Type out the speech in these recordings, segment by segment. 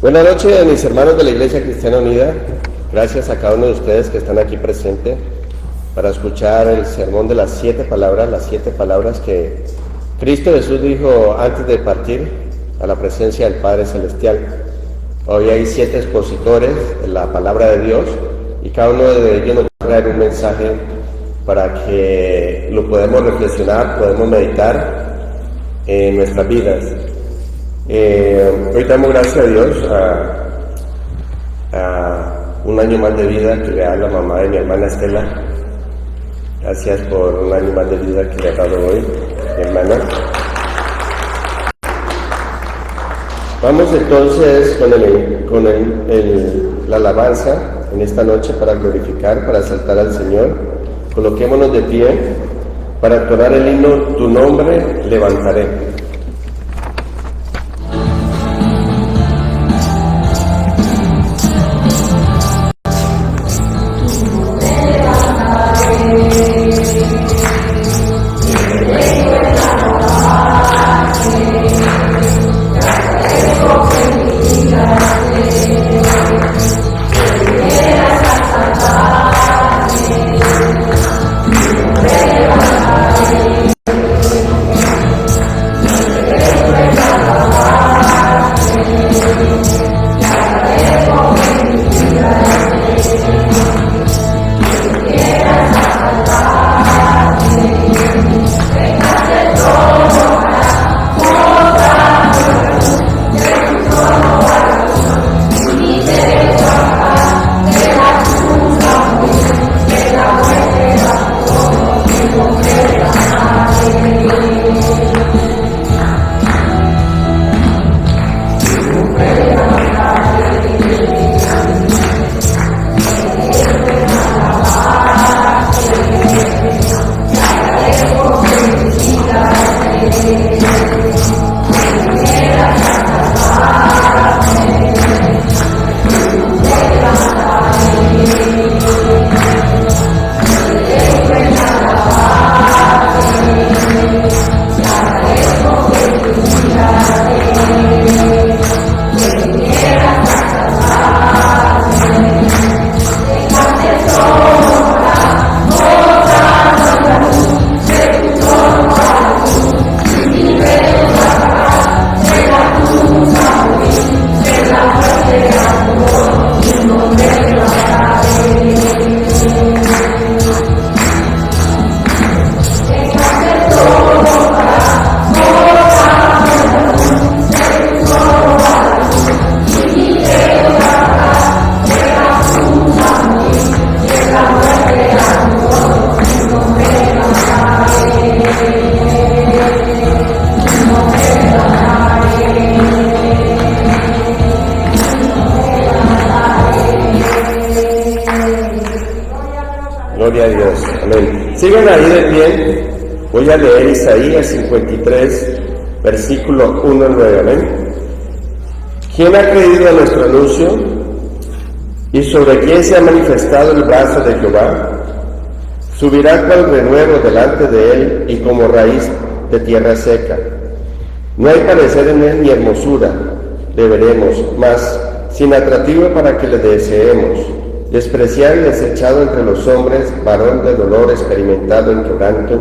Buenas noches, mis hermanos de la Iglesia Cristiana Unida. Gracias a cada uno de ustedes que están aquí presentes para escuchar el sermón de las 7 palabras que Cristo Jesús dijo antes de partir a la presencia del Padre Celestial. Hoy hay 7 expositores de la palabra de Dios y cada uno de ellos nos va a traer un mensaje para que lo podamos reflexionar, podemos meditar en nuestras vidas. Hoy damos gracias a Dios a un año más de vida que le da la mamá de mi hermana Estela. Gracias por un año más de vida que le ha dado hoy mi hermana. Vamos entonces con la alabanza en esta noche para glorificar, para exaltar al Señor. Coloquémonos de pie para entonar el himno Tu nombre levantaré. Gloria a Dios, amén. Sigan ahí de pie. Voy a leer Isaías 53, versículo 1 al 9, amén. ¿Quién ha creído a nuestro anuncio? ¿Y sobre quién se ha manifestado el brazo de Jehová? Subirá cual renuevo delante de él y como raíz de tierra seca. No hay parecer en él ni hermosura, le veremos, mas sin atractivo para que le deseemos. Despreciado y desechado entre los hombres, varón de dolor, experimentado en quebranto,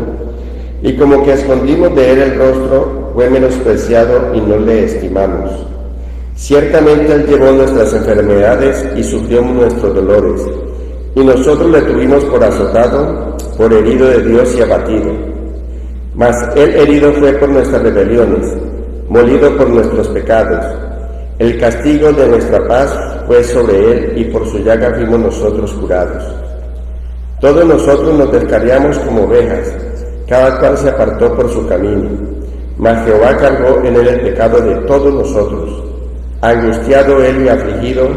y como que escondimos de él el rostro, fue menospreciado y no le estimamos. Ciertamente él llevó nuestras enfermedades y sufrió nuestros dolores, y nosotros le tuvimos por azotado, por herido de Dios y abatido. Mas él herido fue por nuestras rebeliones, molido por nuestros pecados. El castigo de nuestra paz fue sobre él, y por su llaga fuimos nosotros curados. Todos nosotros nos descarriamos como ovejas, cada cual se apartó por su camino. Mas Jehová cargó en él el pecado de todos nosotros. Angustiado él y afligido,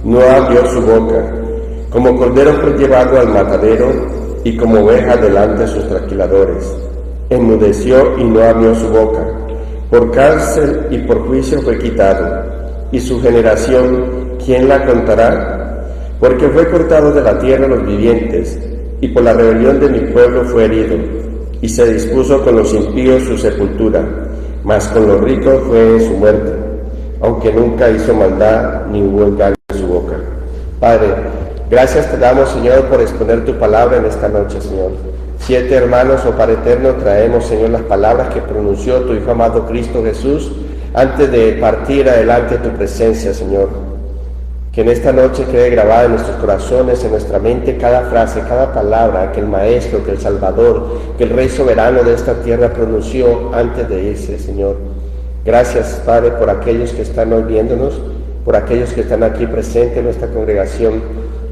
no abrió su boca. Como cordero fue llevado al matadero, y como oveja delante de sus trasquiladores. Enmudeció y no abrió su boca. Por cárcel y por juicio fue quitado. Y su generación, ¿quién la contará? Porque fue cortado de la tierra los vivientes, y por la rebelión de mi pueblo fue herido, y se dispuso con los impíos su sepultura, mas con los ricos fue su muerte. aunque nunca hizo maldad ni hubo engaño en su boca. Padre, gracias te damos, Señor, por exponer tu palabra en esta noche, Señor. 7 hermanos, oh Padre eterno, traemos, Señor, las palabras que pronunció tu Hijo amado Cristo Jesús antes de partir adelante a tu presencia, Señor. Que en esta noche quede grabada en nuestros corazones, en nuestra mente, cada frase, cada palabra que el Maestro, que el Salvador, que el Rey soberano de esta tierra pronunció antes de irse, Señor. Gracias, Padre, por aquellos que están hoy viéndonos, por aquellos que están aquí presentes en nuestra congregación,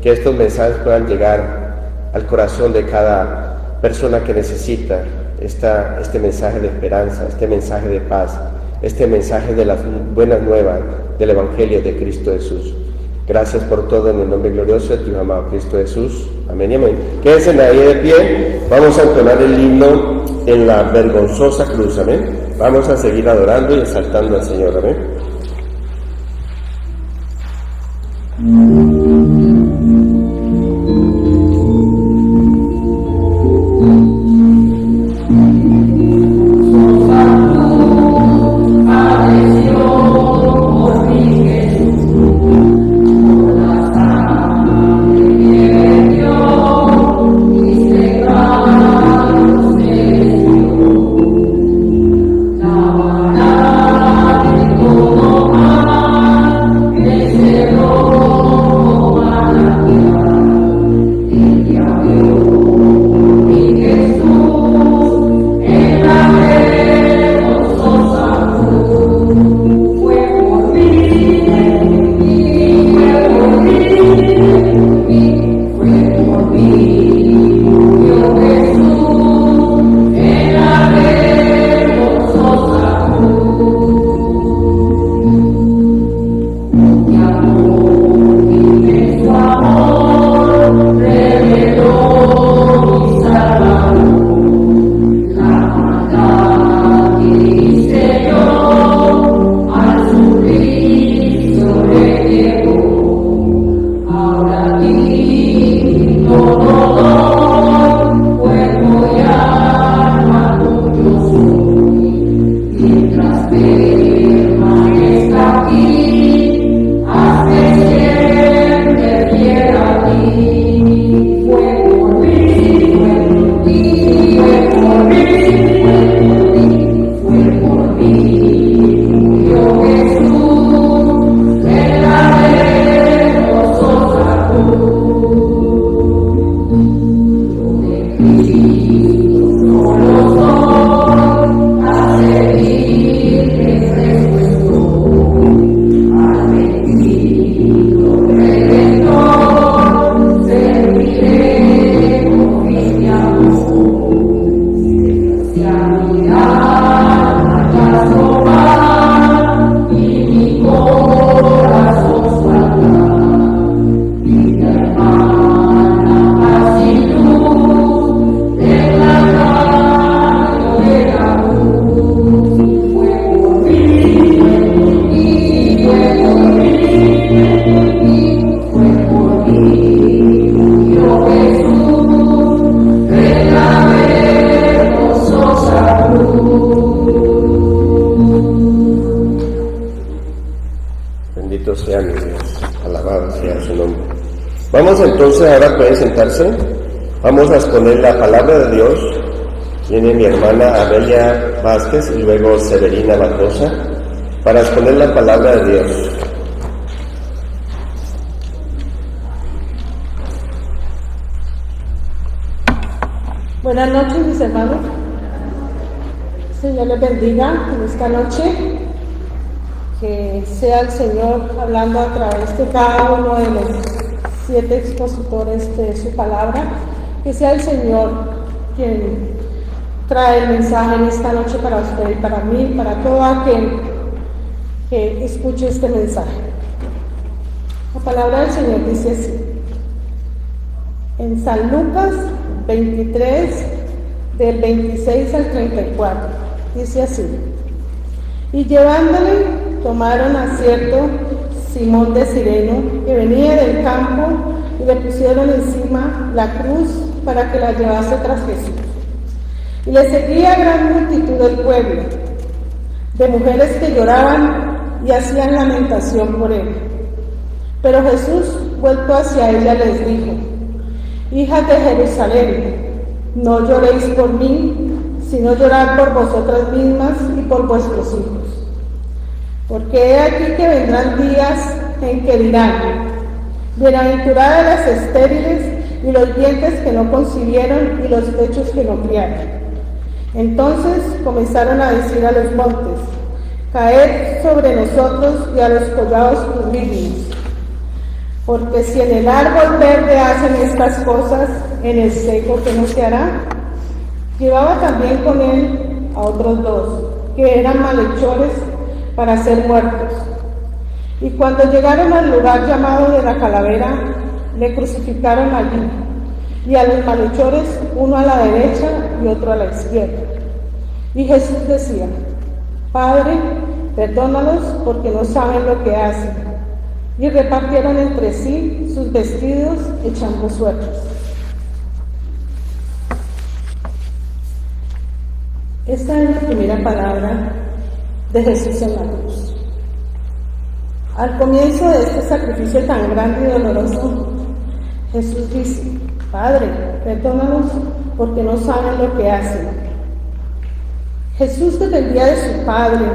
que estos mensajes puedan llegar al corazón de cada persona que necesita este mensaje de esperanza, este mensaje de paz, este mensaje de las buenas nuevas del Evangelio de Cristo Jesús. Gracias por todo en el nombre glorioso de tu amado Cristo Jesús. Amén y amén. Quédense ahí de pie. Vamos a entonar el himno en la vergonzosa cruz. Amén. Vamos a seguir adorando y exaltando al Señor. Amén. Vamos entonces, ahora pueden sentarse. Vamos a exponer la palabra de Dios. Viene mi hermana Amelia Vázquez y luego Severina Mendoza para exponer la palabra de Dios. Buenas noches, mis hermanos. Señor les bendiga en esta noche. Que sea el Señor hablando a través de cada uno de los 7 expositores de su palabra. Que sea el Señor quien trae el mensaje en esta noche para usted y para mí, para todo aquel que escuche este mensaje. La palabra del Señor dice así. En San Lucas 23, del 26 al 34, dice así: y llevándole, tomaron a cierto Simón de Cireno, que venía del campo, y le pusieron encima la cruz para que la llevase tras Jesús. Y le seguía gran multitud del pueblo, de mujeres que lloraban y hacían lamentación por él. Pero Jesús, vuelto hacia ella, les dijo: hijas de Jerusalén, no lloréis por mí, sino llorad por vosotras mismas y por vuestros hijos. Porque he aquí que vendrán días en que dirán: bienaventuradas las estériles y los vientres que no concibieron y los pechos que no criaron. Entonces comenzaron a decir a los montes: caed sobre nosotros, y a los collados cubridnos. Porque si en el árbol verde hacen estas cosas, en el seco ¿qué no se hará? Llevaba también con él a otros dos, que eran malhechores, para ser muertos. Y cuando llegaron al lugar llamado de la Calavera, le crucificaron allí, y a los malhechores, uno a la derecha y otro a la izquierda. Y Jesús decía: Padre, perdónalos, porque no saben lo que hacen. Y repartieron entre sí sus vestidos, echando suertes. Esta es la primera palabra de Jesús en la cruz. Al comienzo de este sacrificio tan grande y doloroso, Jesús dice: Padre, perdónalos, porque no saben lo que hacen. Jesús dependía de su Padre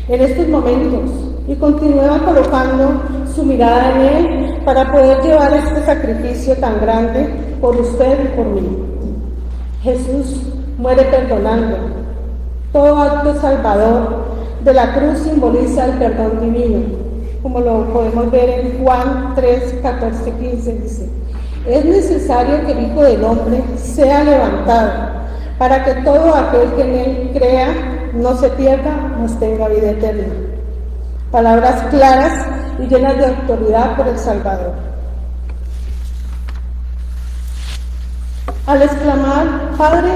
en estos momentos y continuaba colocando su mirada en él para poder llevar este sacrificio tan grande por usted y por mí. Jesús muere perdonando. Todo acto salvador de la cruz simboliza el perdón divino, como lo podemos ver en Juan 3, 14, 15, dice: es necesario que el Hijo del Hombre sea levantado, para que todo aquel que en él crea no se pierda, mas tenga vida eterna. Palabras claras y llenas de autoridad por el Salvador. Al exclamar: Padre,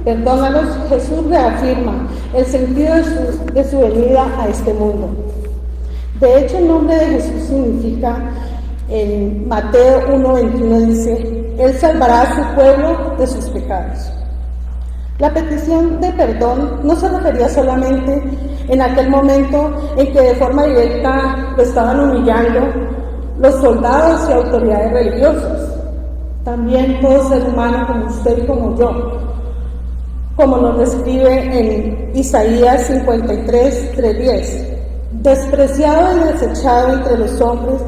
perdónalos, Jesús reafirma el sentido de su venida a este mundo. De hecho, el nombre de Jesús significa, en Mateo 1:21 dice: Él salvará a su pueblo de sus pecados. La petición de perdón no se refería solamente en aquel momento en que de forma directa lo estaban humillando los soldados y autoridades religiosas. También todo ser humano como usted y como yo, como nos describe en Isaías 53, 3:10. Despreciado y desechado entre los hombres,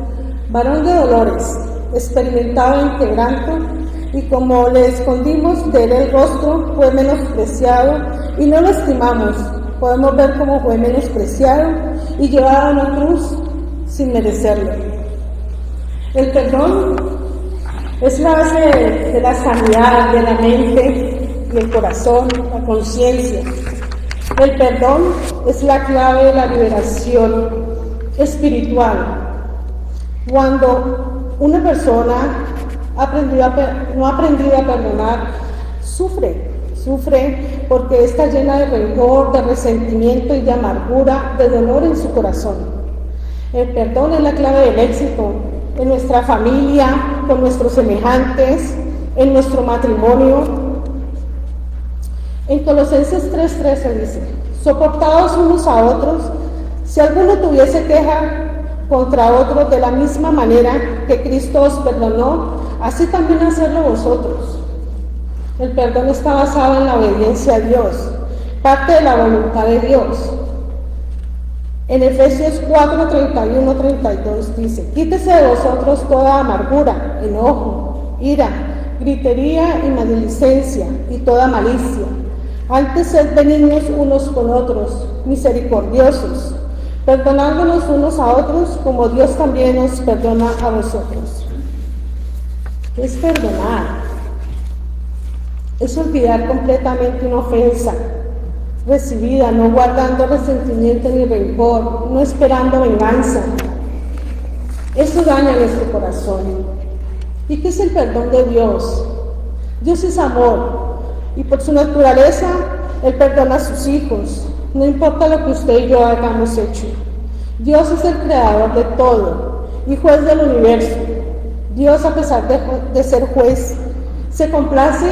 varón de dolores, experimentado en quebranto, y como le escondimos de él el rostro, fue menospreciado y no lo estimamos. Podemos ver cómo fue menospreciado y llevado a una cruz sin merecerlo. El perdón es la base de la sanidad de la mente y el corazón, la conciencia. El perdón es la clave de la liberación espiritual. Cuando una persona no ha aprendido a perdonar, sufre porque está llena de rencor, de resentimiento y de amargura, de dolor en su corazón. El perdón es la clave del éxito en nuestra familia, con nuestros semejantes, en nuestro matrimonio. En Colosenses 3:13 dice: soportaos unos a otros, si alguno tuviese queja contra otro, de la misma manera que Cristo os perdonó, así también hacedlo vosotros. El perdón está basado en la obediencia a Dios, parte de la voluntad de Dios. En Efesios 4:31-32 dice: quítese de vosotros toda amargura, enojo, ira, gritería y maledicencia y toda malicia. Antes sed benignos unos con otros, misericordiosos, perdonándonos unos a otros, como Dios también os perdona a vosotros. ¿Qué es perdonar? Es olvidar completamente una ofensa recibida, no guardando resentimiento ni rencor, no esperando venganza. Eso daña nuestro corazón. ¿Y qué es el perdón de Dios? Dios es amor, y por su naturaleza, Él perdona a sus hijos, no importa lo que usted y yo hayamos hecho. Dios es el creador de todo y juez del universo. Dios, a pesar de ser juez, se complace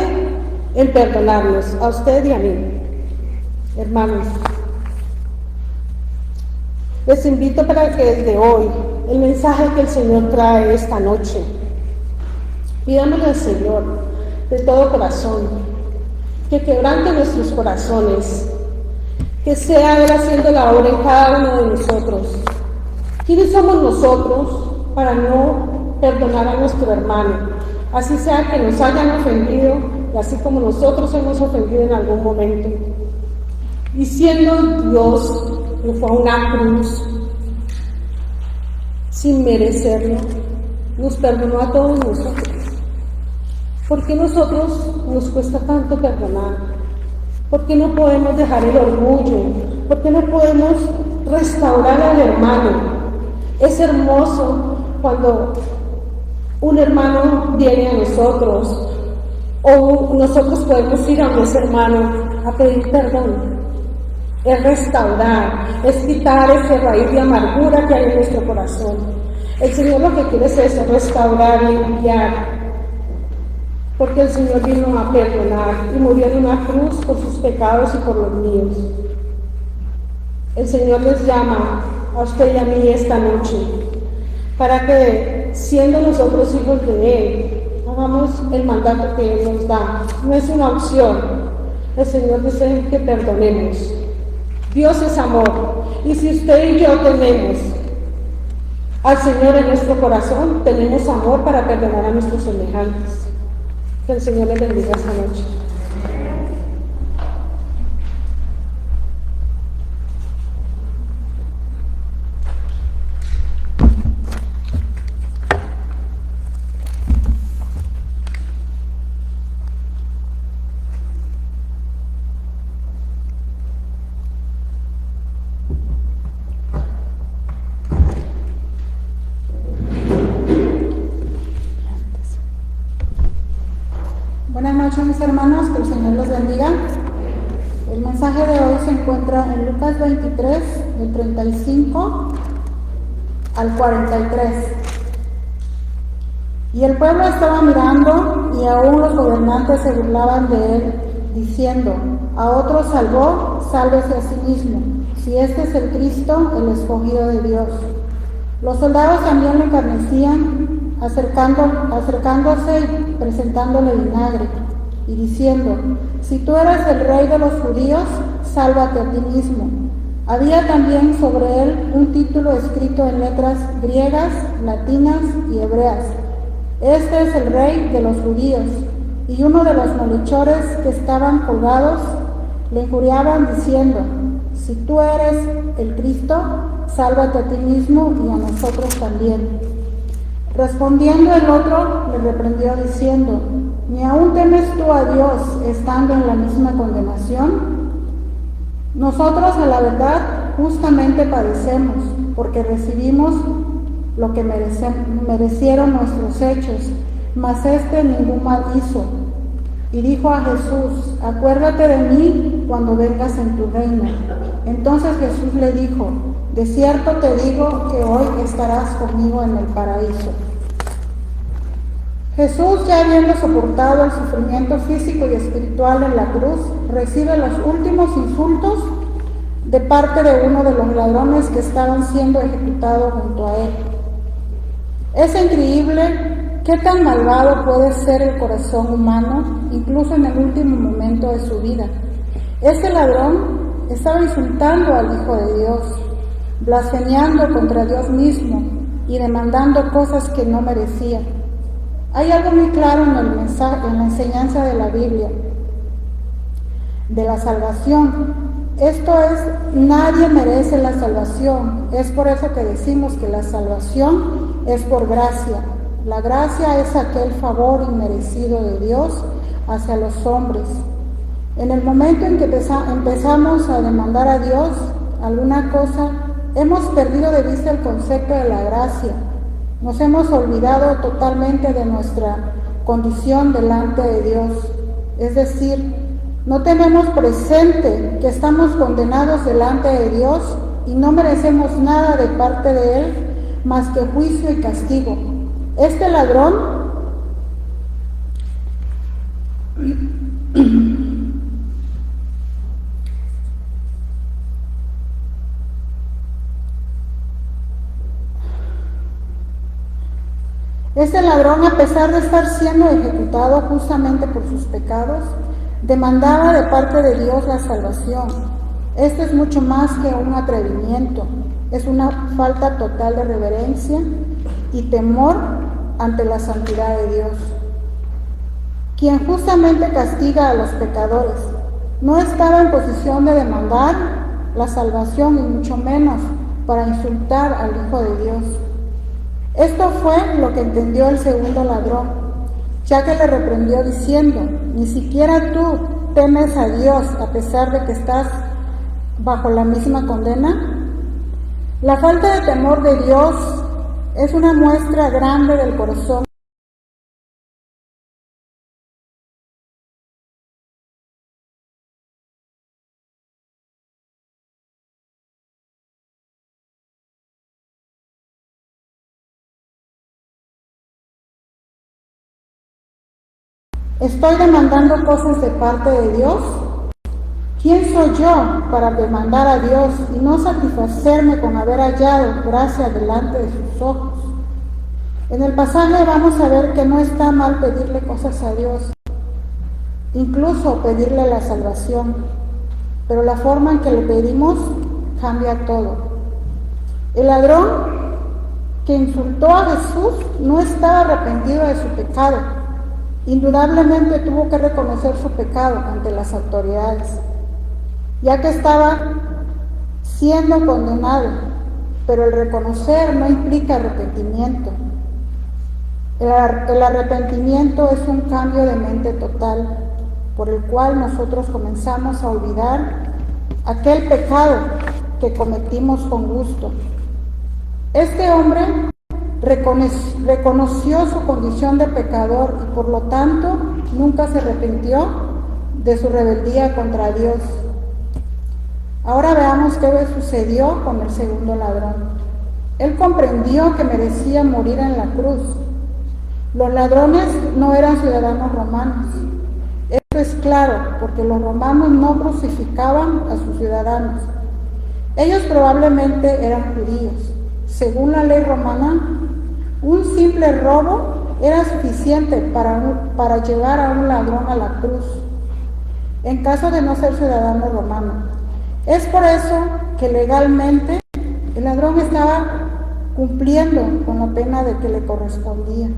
en perdonarnos, a usted y a mí. Hermanos, Les invito para que desde hoy, el mensaje que el Señor trae esta noche, pidámosle al Señor de todo corazón, que quebrante nuestros corazones, que sea Él haciendo la obra en cada uno de nosotros. ¿Quiénes somos nosotros para no perdonar a nuestro hermano? Así sea que nos hayan ofendido, y así como nosotros hemos ofendido en algún momento. Y siendo Dios que fue a una cruz, sin merecerlo, nos perdonó a todos nosotros. ¿Por qué nosotros nos cuesta tanto perdonar? ¿Por qué no podemos dejar el orgullo? ¿Por qué no podemos restaurar al hermano? Es hermoso cuando un hermano viene a nosotros o nosotros podemos ir a ese hermano a pedir perdón. Es restaurar, es quitar esa raíz de amargura que hay en nuestro corazón. El Señor lo que quiere es eso, restaurar y limpiar. Porque el Señor vino a perdonar y murió en una cruz por sus pecados y por los míos. El Señor les llama a usted y a mí esta noche para que, siendo nosotros hijos de Él, hagamos el mandato que Él nos da. No es una opción. El Señor dice que perdonemos. Dios es amor. Y si usted y yo tenemos al Señor en nuestro corazón, tenemos amor para perdonar a nuestros semejantes. Que el Señor les bendiga esta noche. Buenas noches, mis hermanos, que el Señor los bendiga. El mensaje de hoy se encuentra en Lucas 23, del 35 al 43. Y el pueblo estaba mirando, y aún los gobernantes se burlaban de él, diciendo: a otro salvó, sálvese a sí mismo, si este es el Cristo, el escogido de Dios. Los soldados también lo encarnecían, acercándose y presentándole vinagre, y diciendo: si tú eres el rey de los judíos, sálvate a ti mismo. Había también sobre él un título escrito en letras griegas, latinas y hebreas: este es el rey de los judíos. Y uno de los malhechores que estaban colgados le injuriaban diciendo: si tú eres el Cristo, sálvate a ti mismo y a nosotros también. Respondiendo el otro, le reprendió diciendo: ¿ni aún temes tú a Dios estando en la misma condenación? Nosotros, a la verdad, justamente padecemos, porque recibimos lo que merecieron nuestros hechos, mas este ningún mal hizo. Y dijo a Jesús: acuérdate de mí cuando vengas en tu reino. Entonces Jesús le dijo: de cierto te digo que hoy estarás conmigo en el paraíso. Jesús, ya habiendo soportado el sufrimiento físico y espiritual en la cruz, recibe los últimos insultos de parte de uno de los ladrones que estaban siendo ejecutados junto a él. Es increíble qué tan malvado puede ser el corazón humano, incluso en el último momento de su vida. Este ladrón estaba insultando al Hijo de Dios, blasfemiando contra Dios mismo y demandando cosas que no merecía. Hay algo muy claro en el mensaje, en la enseñanza de la Biblia, de la salvación. Esto es, nadie merece la salvación. Es por eso que decimos que la salvación es por gracia. La gracia es aquel favor inmerecido de Dios hacia los hombres. En el momento en que empezamos a demandar a Dios alguna cosa, hemos perdido de vista el concepto de la gracia. Nos hemos olvidado totalmente de nuestra condición delante de Dios. Es decir, no tenemos presente que estamos condenados delante de Dios y no merecemos nada de parte de Él más que juicio y castigo. Este ladrón Este ladrón, a pesar de estar siendo ejecutado justamente por sus pecados, demandaba de parte de Dios la salvación. Esto es mucho más que un atrevimiento, es una falta total de reverencia y temor ante la santidad de Dios, quien justamente castiga a los pecadores. No estaba en posición de demandar la salvación y mucho menos para insultar al Hijo de Dios. Esto fue lo que entendió el segundo ladrón, ya que le reprendió diciendo: ni siquiera tú temes a Dios a pesar de que estás bajo la misma condena. La falta de temor de Dios es una muestra grande del corazón. ¿Estoy demandando cosas de parte de Dios? ¿Quién soy yo para demandar a Dios y no satisfacerme con haber hallado gracia delante de sus ojos? En el pasaje vamos a ver que no está mal pedirle cosas a Dios, incluso pedirle la salvación, pero la forma en que le pedimos cambia todo. El ladrón que insultó a Jesús no estaba arrepentido de su pecado. Indudablemente tuvo que reconocer su pecado ante las autoridades, ya que estaba siendo condenado, pero el reconocer no implica arrepentimiento. El arrepentimiento es un cambio de mente total, por el cual nosotros comenzamos a olvidar aquel pecado que cometimos con gusto. Este hombre reconoció su condición de pecador y por lo tanto nunca se arrepintió de su rebeldía contra Dios. Ahora veamos qué sucedió con el segundo ladrón. Él comprendió que merecía morir en la cruz. Los ladrones no eran ciudadanos romanos. Esto es claro porque los romanos no crucificaban a sus ciudadanos. Ellos probablemente eran judíos. Según la ley romana, un simple robo era suficiente para llevar a un ladrón a la cruz, en caso de no ser ciudadano romano. Es por eso que legalmente el ladrón estaba cumpliendo con la pena de que le correspondía.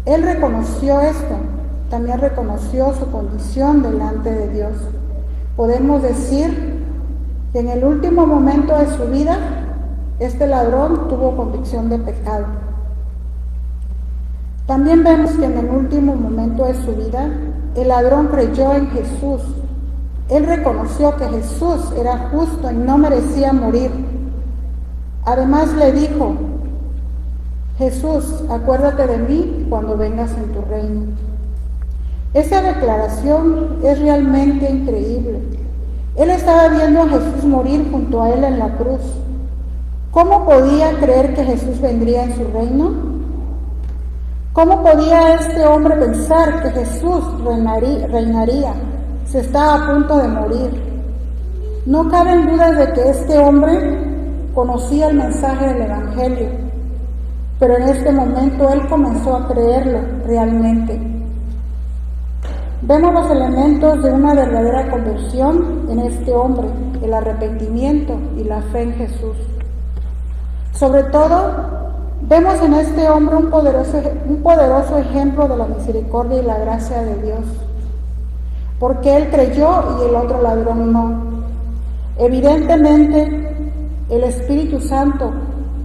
Él reconoció esto, también reconoció su condición delante de Dios. Podemos decir que en el último momento de su vida, este ladrón tuvo convicción de pecado. También vemos que en el último momento de su vida, el ladrón creyó en Jesús. Él reconoció que Jesús era justo y no merecía morir. Además le dijo: Jesús, acuérdate de mí cuando vengas en tu reino. Esa declaración es realmente increíble. Él estaba viendo a Jesús morir junto a él en la cruz. ¿Cómo podía creer que Jesús vendría en su reino? ¿Cómo podía este hombre pensar que Jesús reinaría? Se estaba a punto de morir. No caben dudas de que este hombre conocía el mensaje del Evangelio, pero en este momento él comenzó a creerlo realmente. Vemos los elementos de una verdadera conversión en este hombre: el arrepentimiento y la fe en Jesús. Sobre todo, vemos en este hombre un poderoso ejemplo de la misericordia y la gracia de Dios, porque él creyó y el otro ladrón no. Evidentemente, el Espíritu Santo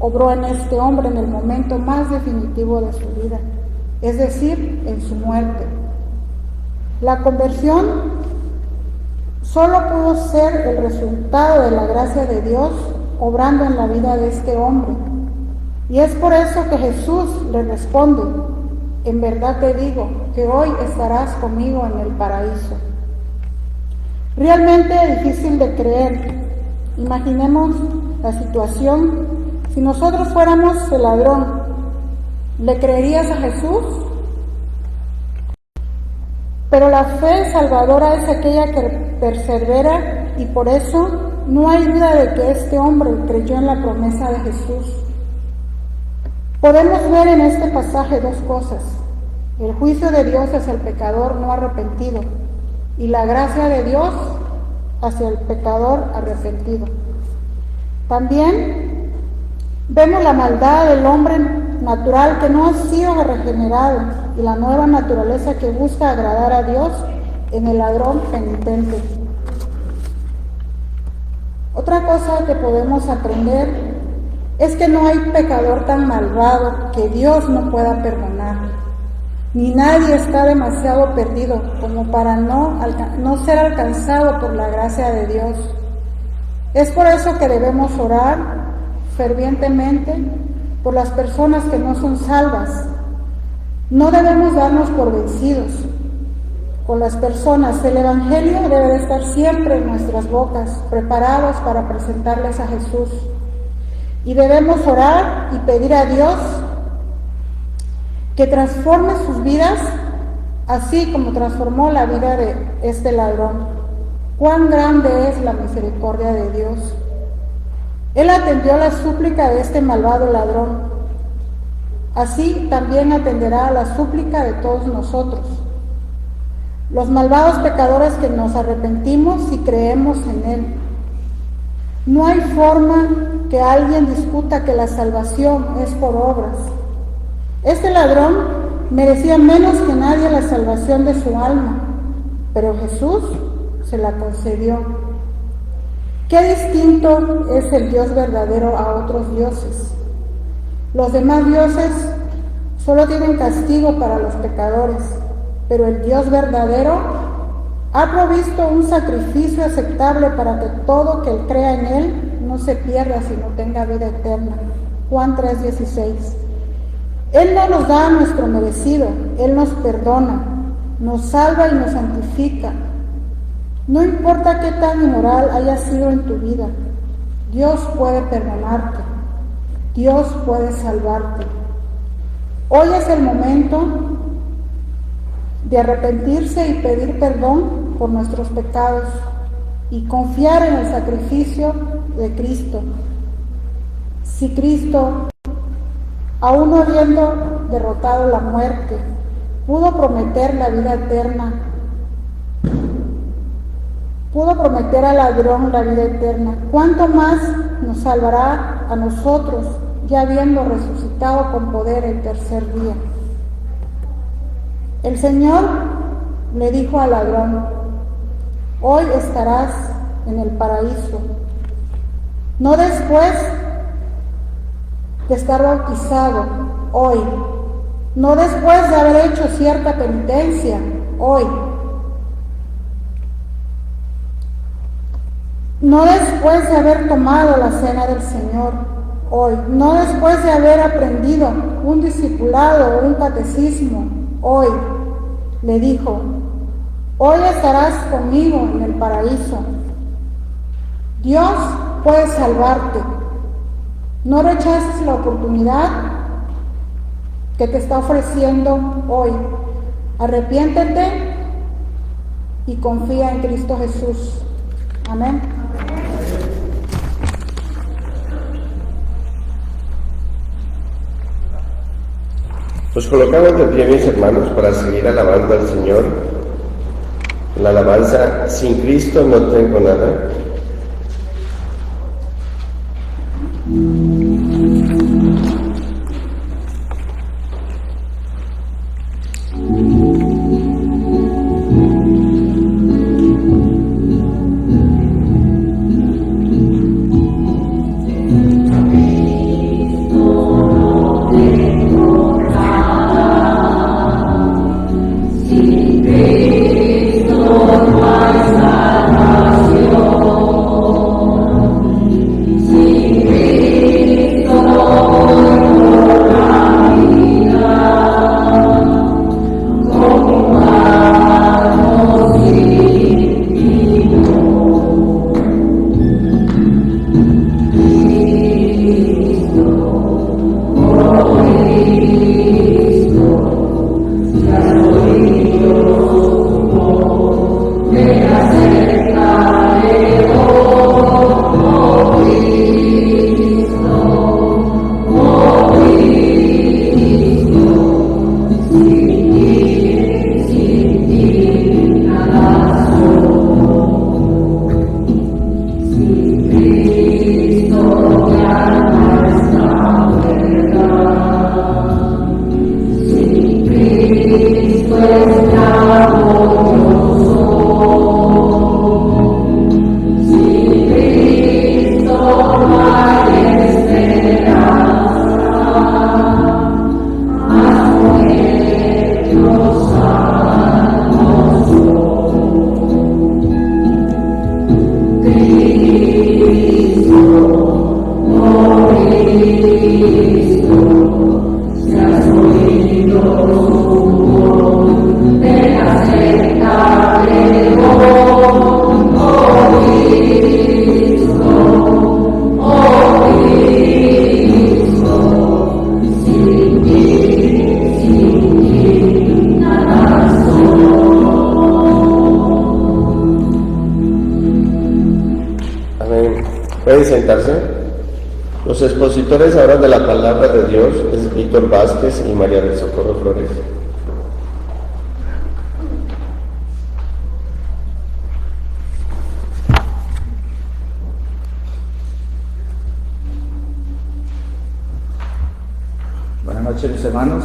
obró en este hombre en el momento más definitivo de su vida, es decir, en su muerte. La conversión solo pudo ser el resultado de la gracia de Dios obrando en la vida de este hombre. Y es por eso que Jesús le responde: en verdad te digo que hoy estarás conmigo en el paraíso. Realmente difícil de creer. Imaginemos la situación. Si nosotros fuéramos el ladrón, ¿le creerías a Jesús? Pero la fe salvadora es aquella que persevera, y por eso no hay duda de que este hombre creyó en la promesa de Jesús. Podemos ver en este pasaje dos cosas: el juicio de Dios hacia el pecador no arrepentido y la gracia de Dios hacia el pecador arrepentido. También vemos la maldad del hombre natural que no ha sido regenerado y la nueva naturaleza que busca agradar a Dios en el ladrón penitente. Otra cosa que podemos aprender es que no hay pecador tan malvado que Dios no pueda perdonar, ni nadie está demasiado perdido como para no ser alcanzado por la gracia de Dios. Es por eso que debemos orar fervientemente por las personas que no son salvas. No debemos darnos por vencidos con las personas. El Evangelio debe de estar siempre en nuestras bocas, preparados para presentarles a Jesús. Y debemos orar y pedir a Dios que transforme sus vidas, así como transformó la vida de este ladrón. Cuán grande es la misericordia de Dios. Él atendió la súplica de este malvado ladrón. Así también atenderá a la súplica de todos nosotros, los malvados pecadores que nos arrepentimos y creemos en Él. No hay forma que alguien discuta que la salvación es por obras. Este ladrón merecía menos que nadie la salvación de su alma, pero Jesús se la concedió. Qué distinto es el Dios verdadero a otros dioses. Los demás dioses solo tienen castigo para los pecadores, pero el Dios verdadero ha provisto un sacrificio aceptable para que todo que crea en Él no se pierda, sino tenga vida eterna. Juan 3:16. Él no nos da nuestro merecido, Él nos perdona, nos salva y nos santifica. No importa qué tan inmoral haya sido en tu vida, Dios puede perdonarte, Dios puede salvarte. Hoy es el momento de arrepentirse y pedir perdón por nuestros pecados y confiar en el sacrificio de Cristo. Si Cristo, aún no habiendo derrotado la muerte, pudo prometer la vida eterna, pudo prometer al ladrón la vida eterna, ¿cuánto más nos salvará a nosotros, ya habiendo resucitado con poder el tercer día? El Señor le dijo al ladrón: hoy estarás en el paraíso. No después de estar bautizado, hoy. No después de haber hecho cierta penitencia, hoy. No después de haber tomado la cena del Señor, hoy. No después de haber aprendido un discipulado o un catecismo, hoy. Le dijo: hoy estarás conmigo en el paraíso. Dios puede salvarte. No rechaces la oportunidad que te está ofreciendo hoy. Arrepiéntete y confía en Cristo Jesús. Amén. Nos colocamos de pie, mis hermanos, para seguir alabando al Señor. La alabanza: sin Cristo no tengo nada. Cristo no hay salvación. sentarse. Los expositores ahora de la palabra de Dios es Víctor Vázquez y María del Socorro Flores. Buenas noches, mis hermanos.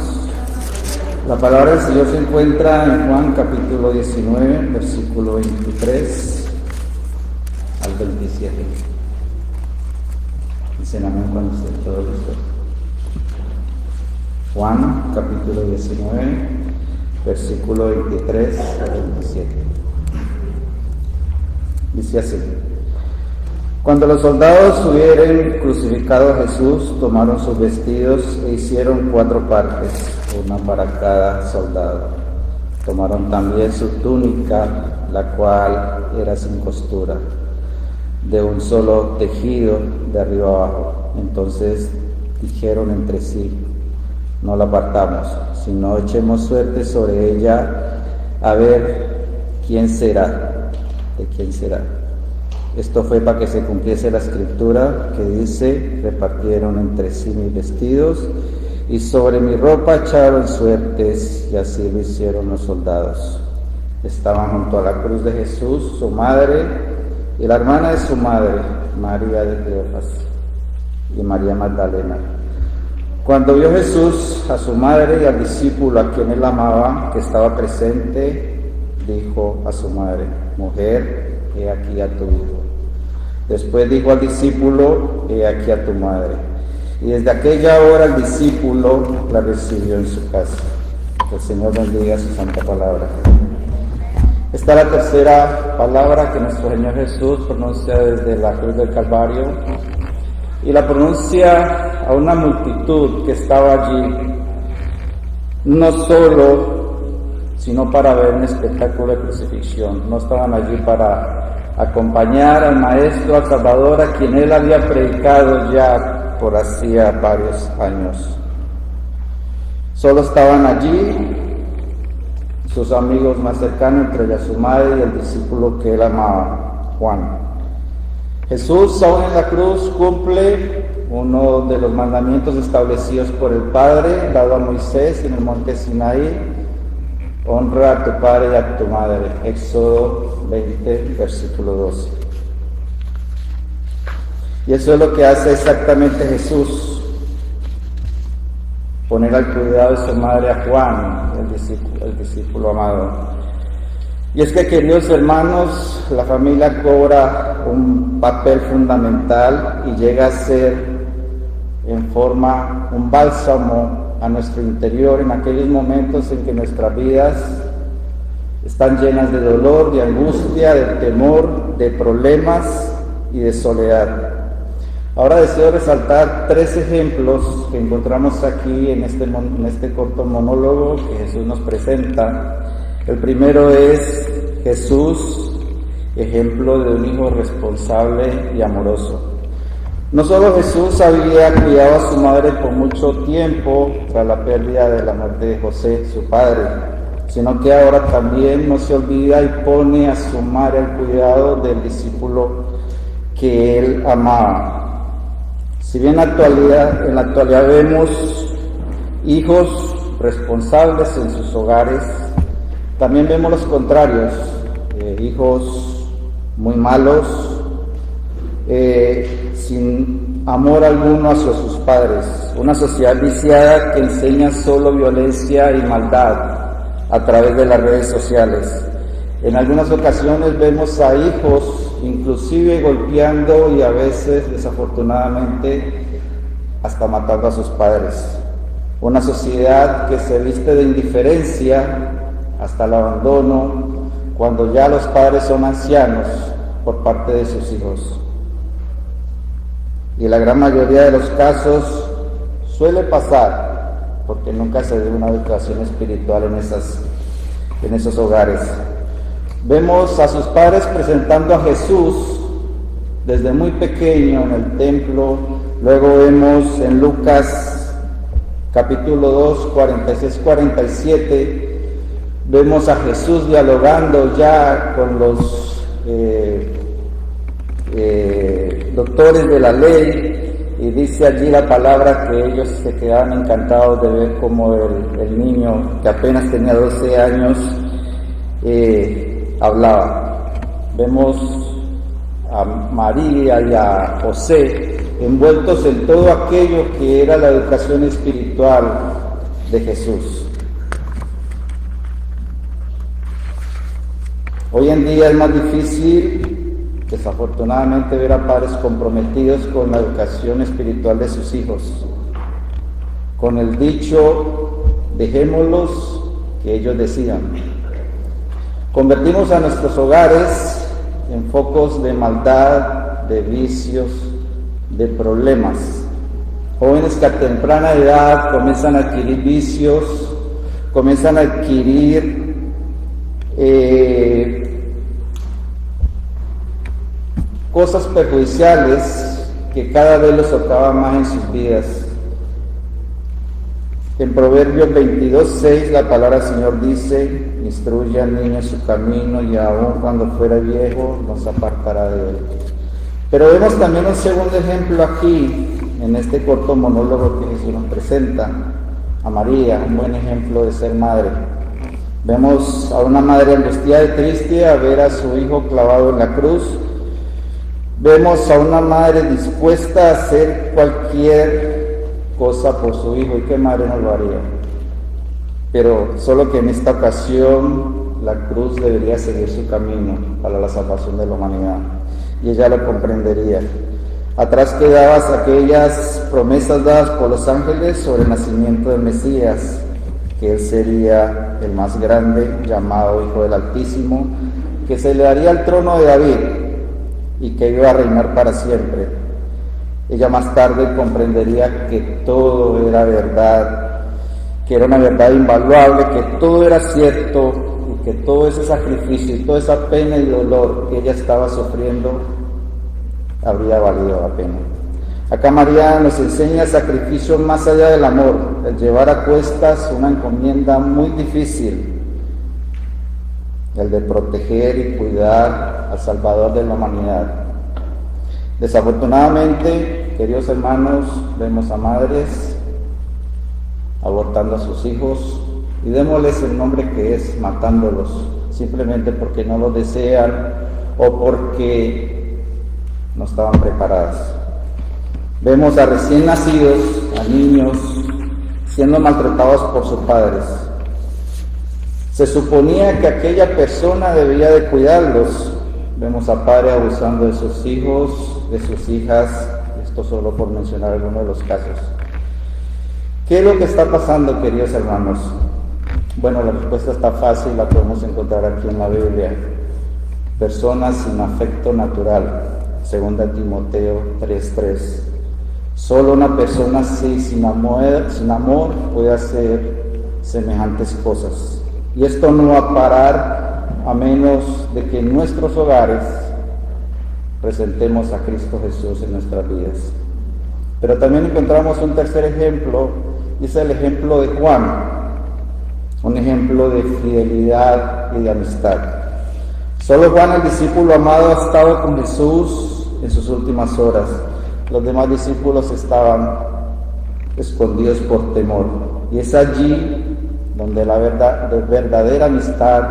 La palabra del Señor se encuentra en Juan capítulo 19, versículo 23 al 27. Dicen amén cuando esté todo listo. Juan capítulo 19, versículo 23 al 27. Dice así: Cuando los soldados hubieron crucificado a Jesús, tomaron sus vestidos e hicieron 4 partes, una para cada soldado. Tomaron también su túnica, la cual era sin costura, de un solo tejido de arriba abajo. Entonces dijeron entre sí: no la partamos, sino echemos suerte sobre ella, a ver quién será, de quién será. Esto fue para que se cumpliese la escritura que dice: repartieron entre sí mis vestidos y sobre mi ropa echaron suertes, y así lo hicieron los soldados. Estaban junto a la cruz de Jesús su madre y la hermana de su madre, María de Cleofas y María Magdalena. Cuando vio Jesús a su madre y al discípulo a quien él amaba, que estaba presente, dijo a su madre: mujer, he aquí a tu hijo. Después dijo al discípulo: he aquí a tu madre. Y desde aquella hora el discípulo la recibió en su casa. Que el Señor bendiga su santa palabra. Esta es la tercera palabra que nuestro Señor Jesús pronuncia desde la cruz del Calvario, y la pronuncia a una multitud que estaba allí, no solo, sino para ver un espectáculo de crucifixión. No estaban allí para acompañar al Maestro, al Salvador, a quien él había predicado ya por hacía varios años. Solo estaban allí sus amigos más cercanos, entre ellas su madre y el discípulo que él amaba, Juan. Jesús, aún en la cruz, cumple uno de los mandamientos establecidos por el Padre, dado a Moisés en el monte Sinaí: honra a tu padre y a tu madre. Éxodo 20, versículo 12. Y eso es lo que hace exactamente Jesús: poner al cuidado de su madre a Juan, el discípulo amado. Y es que, queridos hermanos, la familia cobra un papel fundamental y llega a ser en forma un bálsamo a nuestro interior en aquellos momentos en que nuestras vidas están llenas de dolor, de angustia, de temor, de problemas y de soledad. Ahora deseo resaltar 3 ejemplos que encontramos aquí en este corto monólogo que Jesús nos presenta. El primero es Jesús, ejemplo de un hijo responsable y amoroso. No solo Jesús había cuidado a su madre por mucho tiempo tras la pérdida de la muerte de José, su padre, sino que ahora también no se olvida y pone a su madre al cuidado del discípulo que él amaba. Si bien en la actualidad vemos hijos responsables en sus hogares, también vemos los contrarios, hijos muy malos, sin amor alguno hacia sus padres, una sociedad viciada que enseña solo violencia y maldad a través de las redes sociales. En algunas ocasiones vemos a hijos inclusive golpeando y a veces, desafortunadamente, hasta matando a sus padres. Una sociedad que se viste de indiferencia hasta el abandono cuando ya los padres son ancianos por parte de sus hijos. Y en la gran mayoría de los casos suele pasar porque nunca se da una educación espiritual en esos hogares. Vemos a sus padres presentando a Jesús desde muy pequeño en el templo. Luego vemos en Lucas capítulo 2, 46-47, vemos a Jesús dialogando ya con los doctores de la ley, y dice allí la palabra que ellos se quedaban encantados de ver cómo el niño, que apenas tenía 12 años, hablaba. Vemos a María y a José envueltos en todo aquello que era la educación espiritual de Jesús. Hoy en día es más difícil, desafortunadamente, ver a padres comprometidos con la educación espiritual de sus hijos, con el dicho, dejémoslos que ellos decidan. Convertimos a nuestros hogares en focos de maldad, de vicios, de problemas. Jóvenes que a temprana edad comienzan a adquirir vicios, comienzan a adquirir cosas perjudiciales que cada vez los tocaban más en sus vidas. En Proverbios 22:6 la palabra del Señor dice: instruye al niño en su camino, y aun cuando fuera viejo no se apartará de él. Pero vemos también un segundo ejemplo aquí, en este corto monólogo que Jesús nos presenta, a María, un buen ejemplo de ser madre. Vemos a una madre angustiada y triste a ver a su hijo clavado en la cruz. Vemos a una madre dispuesta a hacer cualquier cosa por su hijo, y qué madre no lo haría. Pero solo que en esta ocasión la cruz debería seguir su camino para la salvación de la humanidad, y ella lo comprendería. Atrás quedaban aquellas promesas dadas por los ángeles sobre el nacimiento del Mesías, que él sería el más grande, llamado Hijo del Altísimo, que se le daría el trono de David y que iba a reinar para siempre. Ella más tarde comprendería que todo era verdad, que era una verdad invaluable, que todo era cierto, y que todo ese sacrificio y toda esa pena y dolor que ella estaba sufriendo habría valido la pena. Acá María nos enseña el sacrificio más allá del amor, el llevar a cuestas una encomienda muy difícil, el de proteger y cuidar al Salvador de la humanidad. Desafortunadamente, queridos hermanos, vemos a madres abortando a sus hijos, y démosles el nombre que es, matándolos, simplemente porque no lo desean o porque no estaban preparadas. Vemos a recién nacidos, a niños, siendo maltratados por sus padres. Se suponía que aquella persona debía de cuidarlos. Vemos a padres abusando de sus hijos, de sus hijas, esto solo por mencionar algunos de los casos. ¿Qué es lo que está pasando, queridos hermanos? Bueno, la respuesta está fácil, la podemos encontrar aquí en la Biblia. Personas sin afecto natural, 2 Timoteo 3:3. Solo una persona así, sin amor, puede hacer semejantes cosas. Y esto no va a parar a menos de que en nuestros hogares presentemos a Cristo Jesús en nuestras vidas. Pero también encontramos un tercer ejemplo, y es el ejemplo de Juan, un ejemplo de fidelidad y de amistad. Solo Juan, el discípulo amado, ha estado con Jesús en sus últimas horas. Los demás discípulos estaban escondidos por temor, y es allí donde la verdadera amistad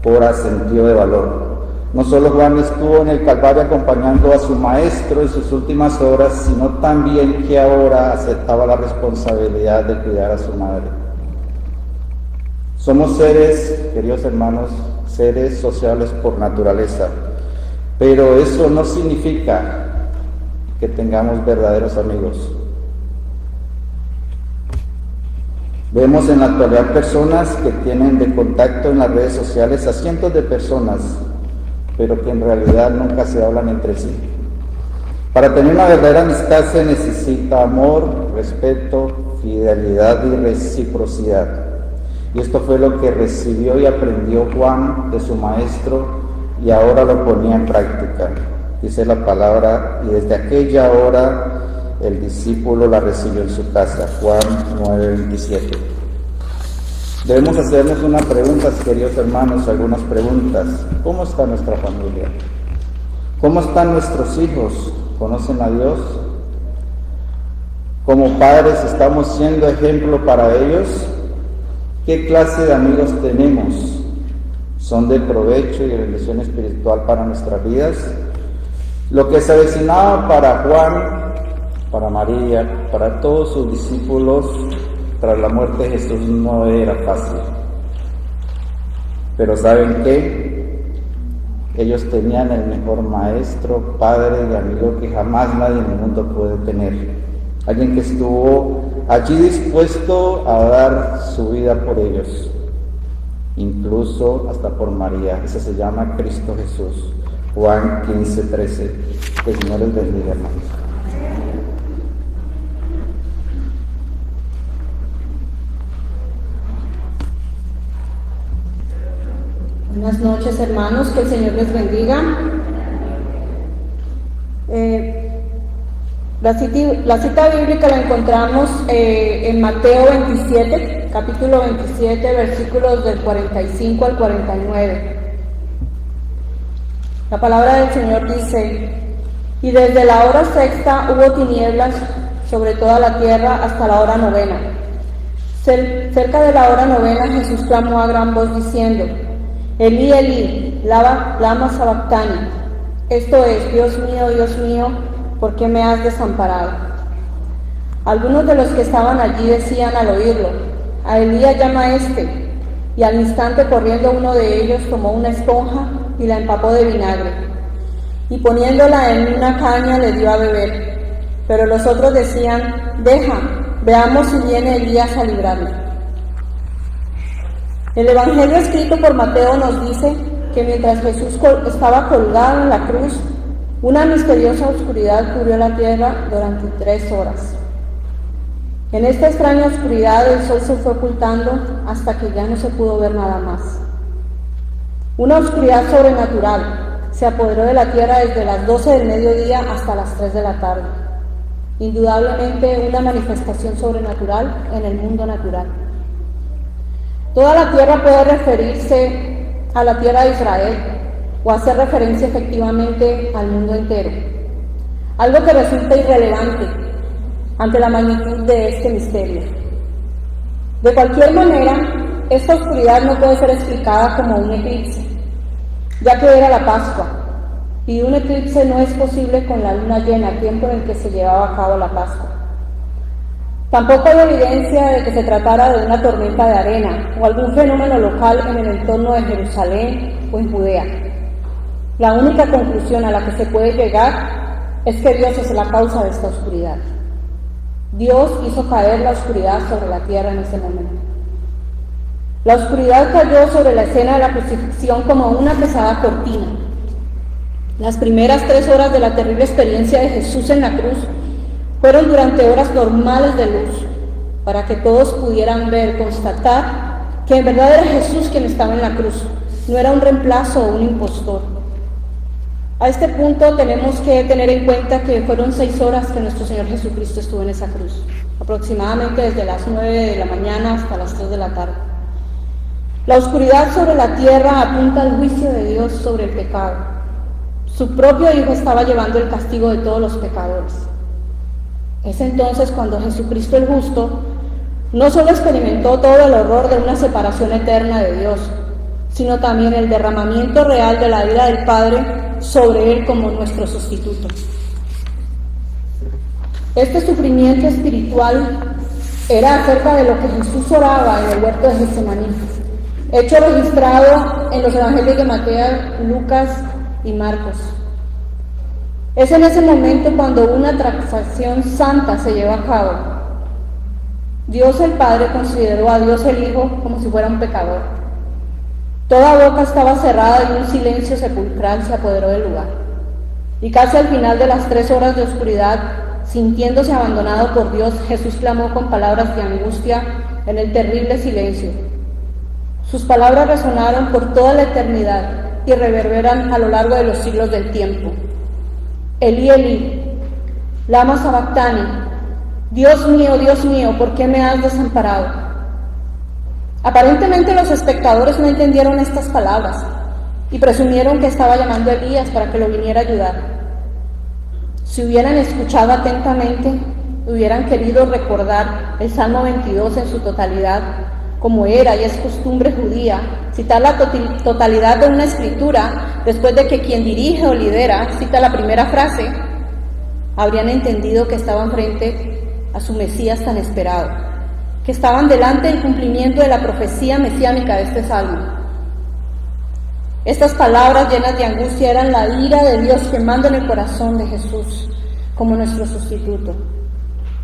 cobra sentido de valor. No solo Juan estuvo en el Calvario acompañando a su maestro en sus últimas horas, sino también que ahora aceptaba la responsabilidad de cuidar a su madre. Somos seres, queridos hermanos, seres sociales por naturaleza, pero eso no significa que tengamos verdaderos amigos. Vemos en la actualidad personas que tienen de contacto en las redes sociales a cientos de personas, pero que en realidad nunca se hablan entre sí. Para tener una verdadera amistad se necesita amor, respeto, fidelidad y reciprocidad. Y esto fue lo que recibió y aprendió Juan de su maestro, y ahora lo ponía en práctica. Dice la palabra, y desde aquella hora el discípulo la recibió en su casa. Juan 9:27. Debemos hacernos unas preguntas, queridos hermanos, algunas preguntas. ¿Cómo está nuestra familia? ¿Cómo están nuestros hijos? ¿Conocen a Dios? Como padres, ¿estamos siendo ejemplo para ellos? ¿Qué clase de amigos tenemos? ¿Son de provecho y de bendición espiritual para nuestras vidas? Lo que se avecinaba para Juan, para María, para todos sus discípulos, tras la muerte de Jesús no era fácil. Pero ¿saben qué? Ellos tenían el mejor maestro, padre y amigo que jamás nadie en el mundo puede tener. Alguien que estuvo allí dispuesto a dar su vida por ellos, incluso hasta por María. Ese se llama Cristo Jesús. Juan 15:13. Que el Señor les bendiga, hermanos. Buenas noches, hermanos, que el Señor les bendiga. La cita bíblica la encontramos en Mateo 27, capítulo 27, versículos del 45 al 49. La palabra del Señor dice: y desde la hora sexta hubo tinieblas sobre toda la tierra hasta la hora novena. Cerca de la hora novena Jesús clamó a gran voz diciendo: Elí, Elí, lama sabactani. Esto es: Dios mío, ¿por qué me has desamparado? Algunos de los que estaban allí decían al oírlo: a Elías llama a este. Y al instante, corriendo, uno de ellos tomó una esponja y la empapó de vinagre, y poniéndola en una caña le dio a beber. Pero los otros decían: deja, veamos si viene Elías a librarle. El Evangelio escrito por Mateo nos dice que mientras Jesús estaba colgado en la cruz, una misteriosa oscuridad cubrió la tierra durante 3 horas. En esta extraña oscuridad el sol se fue ocultando hasta que ya no se pudo ver nada más. Una oscuridad sobrenatural se apoderó de la tierra desde las 12 del mediodía hasta las 3 de la tarde. Indudablemente una manifestación sobrenatural en el mundo natural. Toda la tierra puede referirse a la tierra de Israel o hacer referencia efectivamente al mundo entero, algo que resulta irrelevante ante la magnitud de este misterio. De cualquier manera, esta oscuridad no puede ser explicada como un eclipse, ya que era la Pascua, y un eclipse no es posible con la luna llena, tiempo en el que se llevaba a cabo la Pascua. Tampoco hay evidencia de que se tratara de una tormenta de arena o algún fenómeno local en el entorno de Jerusalén o en Judea. La única conclusión a la que se puede llegar es que Dios es la causa de esta oscuridad. Dios hizo caer la oscuridad sobre la tierra en ese momento. La oscuridad cayó sobre la escena de la crucifixión como una pesada cortina. Las primeras 3 horas de la terrible experiencia de Jesús en la cruz fueron durante horas normales de luz, para que todos pudieran ver, constatar que en verdad era Jesús quien estaba en la cruz, no era un reemplazo o un impostor. A este punto tenemos que tener en cuenta que fueron 6 horas que nuestro Señor Jesucristo estuvo en esa cruz, aproximadamente desde las 9 de la mañana hasta las 3 de la tarde. La oscuridad sobre la tierra apunta al juicio de Dios sobre el pecado. Su propio Hijo estaba llevando el castigo de todos los pecadores. Es entonces cuando Jesucristo el justo no solo experimentó todo el horror de una separación eterna de Dios, sino también el derramamiento real de la ira del Padre sobre él como nuestro sustituto. Este sufrimiento espiritual era acerca de lo que Jesús oraba en el huerto de Getsemaní, hecho registrado en los evangelios de Mateo, Lucas y Marcos. Es en ese momento cuando una transacción santa se lleva a cabo. Dios el Padre consideró a Dios el Hijo como si fuera un pecador. Toda boca estaba cerrada y un silencio sepulcral se apoderó del lugar. Y casi al final de las 3 horas de oscuridad, sintiéndose abandonado por Dios, Jesús clamó con palabras de angustia en el terrible silencio. Sus palabras resonaron por toda la eternidad y reverberan a lo largo de los siglos del tiempo. Elí, Elí, lama sabactani. Dios mío, ¿por qué me has desamparado? Aparentemente los espectadores no entendieron estas palabras, y presumieron que estaba llamando a Elías para que lo viniera a ayudar. Si hubieran escuchado atentamente, hubieran querido recordar el Salmo 22 en su totalidad, como era y es costumbre judía, citar la totalidad de una escritura después de que quien dirige o lidera cita la primera frase, habrían entendido que estaban frente a su Mesías tan esperado, que estaban delante del cumplimiento de la profecía mesiánica de este salmo. Estas palabras llenas de angustia eran la ira de Dios quemando en el corazón de Jesús como nuestro sustituto.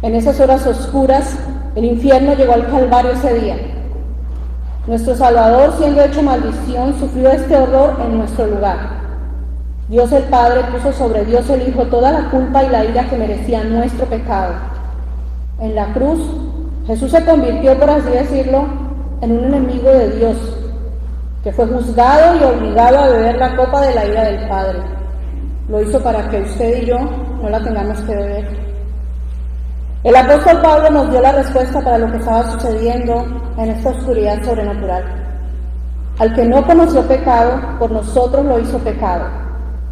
En esas horas oscuras, el infierno llegó al Calvario ese día. Nuestro Salvador, siendo hecho maldición, sufrió este horror en nuestro lugar. Dios el Padre puso sobre Dios el Hijo toda la culpa y la ira que merecía nuestro pecado. En la cruz, Jesús se convirtió, por así decirlo, en un enemigo de Dios, que fue juzgado y obligado a beber la copa de la ira del Padre. Lo hizo para que usted y yo no la tengamos que beber. El apóstol Pablo nos dio la respuesta para lo que estaba sucediendo en esta oscuridad sobrenatural. Al que no conoció pecado, por nosotros lo hizo pecado,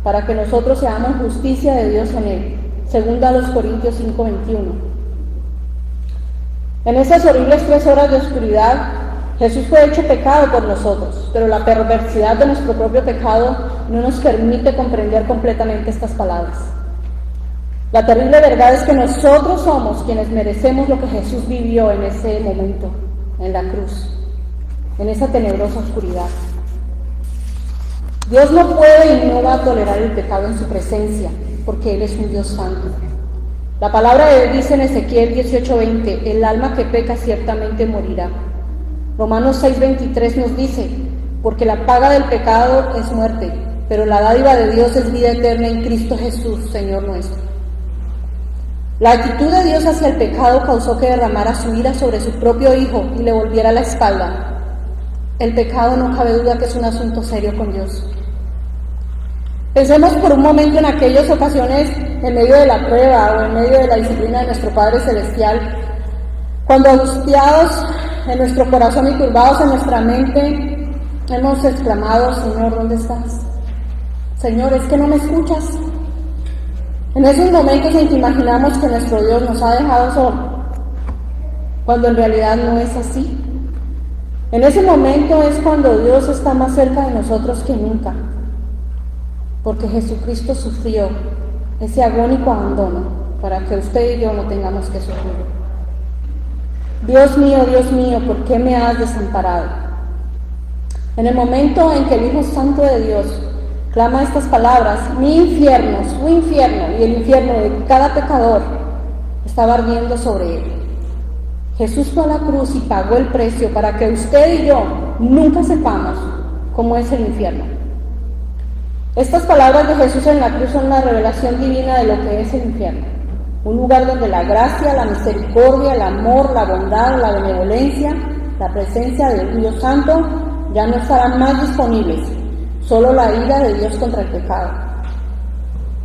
para que nosotros seamos justicia de Dios en él. Segunda a los Corintios 5:21. En esas horribles 3 horas de oscuridad, Jesús fue hecho pecado por nosotros, pero la perversidad de nuestro propio pecado no nos permite comprender completamente estas palabras. La terrible verdad es que nosotros somos quienes merecemos lo que Jesús vivió en ese momento, en la cruz, en esa tenebrosa oscuridad. Dios no puede y no va a tolerar el pecado en su presencia, porque Él es un Dios santo. La palabra de Dios dice en Ezequiel 18:20, el alma que peca ciertamente morirá. Romanos 6:23 nos dice, porque la paga del pecado es muerte, pero la dádiva de Dios es vida eterna en Cristo Jesús, Señor nuestro. La actitud de Dios hacia el pecado causó que derramara su ira sobre su propio Hijo y le volviera la espalda. El pecado, no cabe duda que es un asunto serio con Dios. Pensemos por un momento en aquellas ocasiones en medio de la prueba o en medio de la disciplina de nuestro Padre Celestial, cuando angustiados en nuestro corazón y turbados en nuestra mente, hemos exclamado, Señor, ¿dónde estás? Señor, ¿es que no me escuchas? En esos momentos en que imaginamos que nuestro Dios nos ha dejado solo, cuando en realidad no es así. En ese momento es cuando Dios está más cerca de nosotros que nunca, porque Jesucristo sufrió ese agónico abandono para que usted y yo no tengamos que sufrir. Dios mío, ¿por qué me has desamparado? En el momento en que el Hijo Santo de Dios clama estas palabras, mi infierno, su infierno y el infierno de cada pecador estaba ardiendo sobre él. Jesús fue a la cruz y pagó el precio para que usted y yo nunca sepamos cómo es el infierno. Estas palabras de Jesús en la cruz son la revelación divina de lo que es el infierno. Un lugar donde la gracia, la misericordia, el amor, la bondad, la benevolencia, la presencia del Dios Santo ya no estarán más disponibles. Solo la ira de Dios contra el pecado.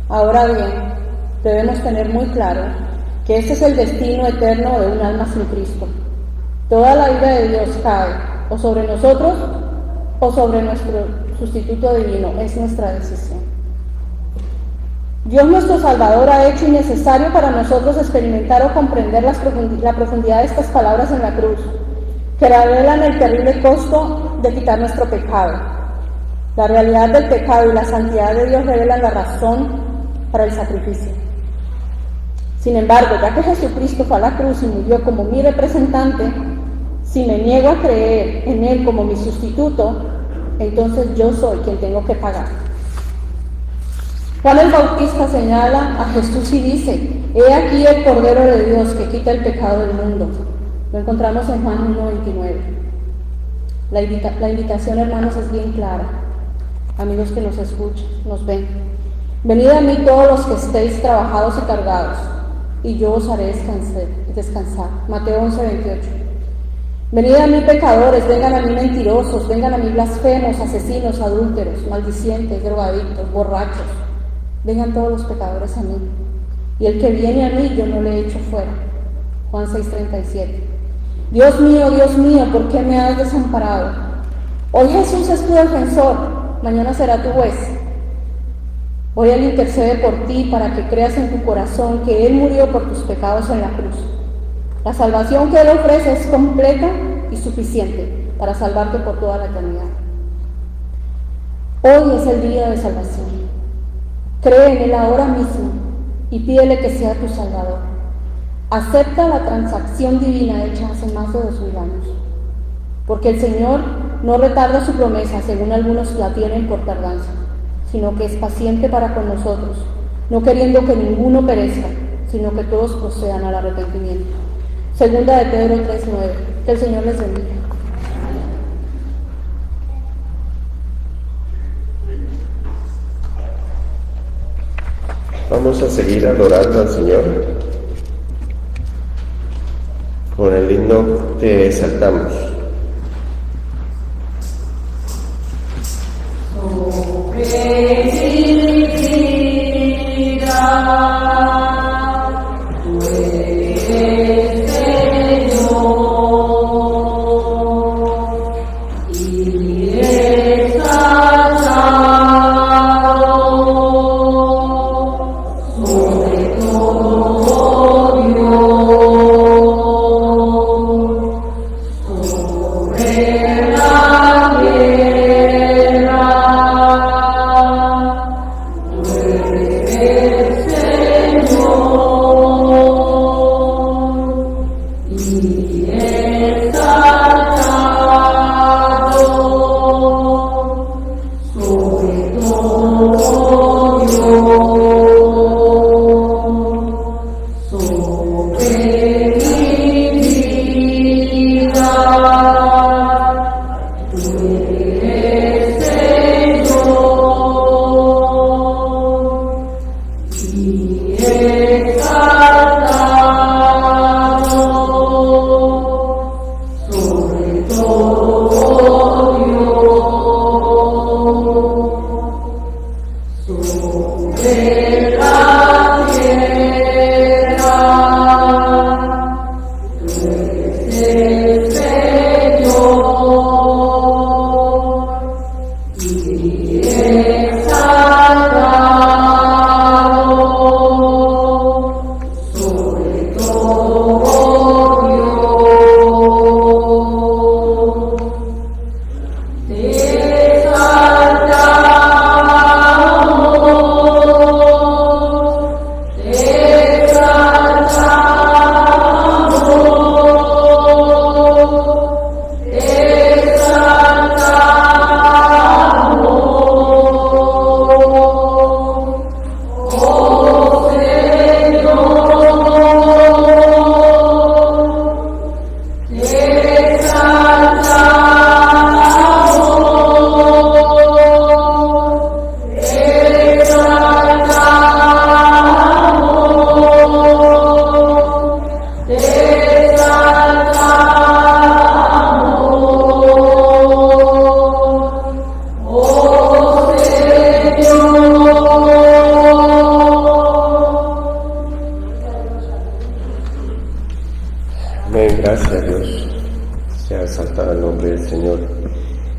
Ahora bien, debemos tener muy claro que este es el destino eterno de un alma sin Cristo. Toda la ira de Dios cae o sobre nosotros o sobre nuestro sustituto divino. Es nuestra decisión. Dios nuestro Salvador ha hecho innecesario para nosotros experimentar o comprender la profundidad de estas palabras en la cruz, que revelan el terrible costo de quitar nuestro pecado. La realidad del pecado y la santidad de Dios revelan la razón para el sacrificio. Sin embargo, ya que Jesucristo fue a la cruz y murió como mi representante, si me niego a creer en Él como mi sustituto, entonces yo soy quien tengo que pagar. Juan el Bautista señala a Jesús y dice, he aquí el Cordero de Dios que quita el pecado del mundo. Lo encontramos en Juan 1:29. La invitación, hermanos, es bien clara. Amigos que nos escuchan, nos ven. Venid a mí todos los que estéis trabajados y cargados, y yo os haré descansar. Mateo 11:28. Venid a mí pecadores, vengan a mí mentirosos, vengan a mí blasfemos, asesinos, adúlteros, maldicientes, drogadictos, borrachos. Vengan todos los pecadores a mí. Y el que viene a mí, yo no le echo fuera. Juan 6:37. Dios mío, ¿por qué me has desamparado? Hoy Jesús es tu defensor. mañana será tu juez. Hoy Él intercede por ti para que creas en tu corazón que Él murió por tus pecados en la cruz. La salvación que Él ofrece es completa y suficiente para salvarte por toda la eternidad. Hoy es el día de salvación. Cree en Él ahora mismo y pídele que sea tu Salvador. Acepta la transacción divina hecha hace más de 2000 años. Porque el Señor no retarda su promesa, según algunos la tienen por tardanza, sino que es paciente para con nosotros, no queriendo que ninguno perezca, sino que todos procedan al arrepentimiento. Segunda de Pedro 3:9. Que el Señor les bendiga. Vamos a seguir adorando al Señor con el himno que exaltamos.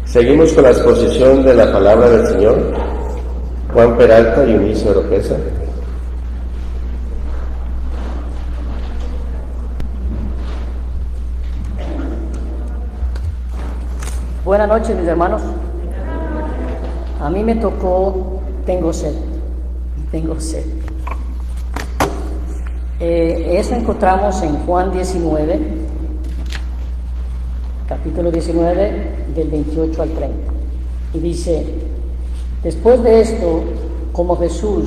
Seguimos con la exposición de la palabra del Señor. Juan Peralta y Eunice Oropesa. Buenas noches, mis hermanos. A mí me tocó tengo sed. Eso encontramos en Juan 19, capítulo 19, del 28 al 30. Y dice: después de esto, como Jesús,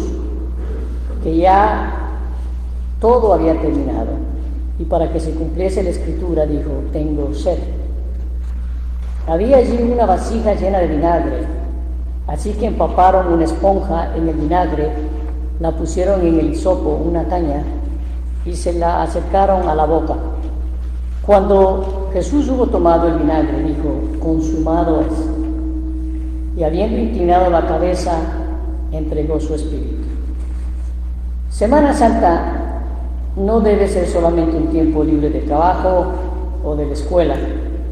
que ya todo había terminado, y para que se cumpliese la escritura, dijo: tengo sed. Había allí una vasija llena de vinagre, así que empaparon una esponja en el vinagre, la pusieron en el hisopo, una caña, y se la acercaron a la boca. Cuando Jesús hubo tomado el vinagre, dijo: consumado es. Y habiendo inclinado la cabeza, entregó su espíritu. Semana Santa no debe ser solamente un tiempo libre de trabajo o de la escuela,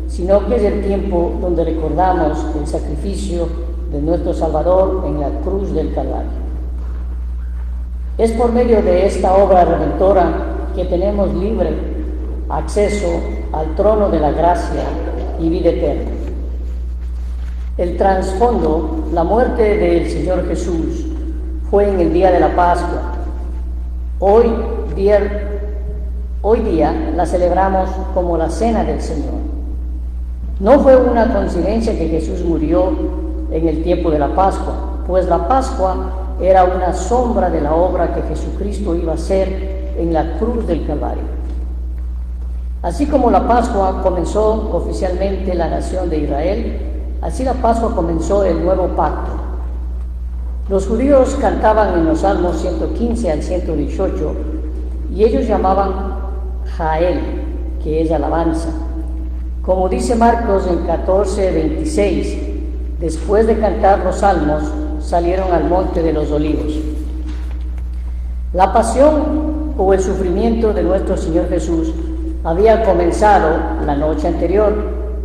sino que es el tiempo donde recordamos el sacrificio de nuestro Salvador en la cruz del Calvario. Es por medio de esta obra redentora que tenemos libre acceso al trono de la gracia y vida eterna. El trasfondo, la muerte del Señor Jesús, fue en el día de la Pascua. Hoy día la celebramos como la Cena del Señor. No fue una coincidencia que Jesús murió en el tiempo de la Pascua, pues la Pascua era una sombra de la obra que Jesucristo iba a hacer en la cruz del Calvario. Así como la Pascua comenzó oficialmente la nación de Israel, así la Pascua comenzó el nuevo pacto. Los judíos cantaban en los Salmos 115 al 118 y ellos llamaban Jael, que es alabanza. Como dice Marcos en 14:26, después de cantar los salmos, salieron al monte de los olivos. La pasión o el sufrimiento de nuestro Señor Jesús había comenzado la noche anterior,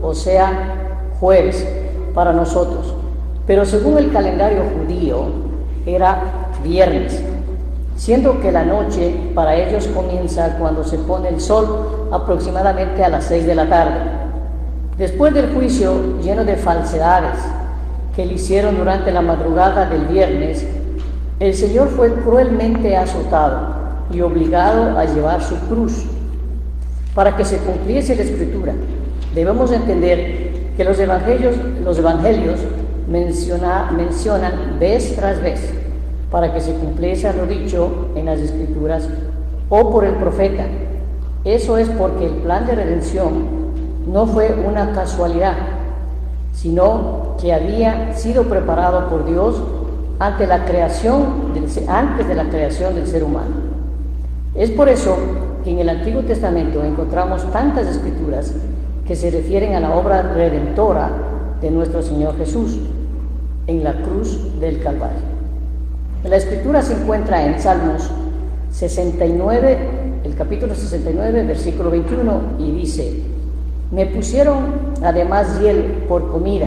o sea, jueves para nosotros, pero según el calendario judío era viernes, siendo que la noche para ellos comienza cuando se pone el sol aproximadamente a las 6 de la tarde. Después del juicio lleno de falsedades que le hicieron durante la madrugada del viernes, el Señor fue cruelmente azotado y obligado a llevar su cruz. Para que se cumpliese la Escritura, debemos entender que los evangelios mencionan vez tras vez, para que se cumpliese lo dicho en las Escrituras o por el profeta. Eso es porque el plan de redención no fue una casualidad, sino que había sido preparado por Dios antes de la creación del ser humano. Es por eso que en el Antiguo Testamento encontramos tantas escrituras que se refieren a la obra redentora de nuestro Señor Jesús en la cruz del Calvario. La escritura se encuentra en Salmos 69, el capítulo 69, versículo 21, y dice: me pusieron además hiel por comida,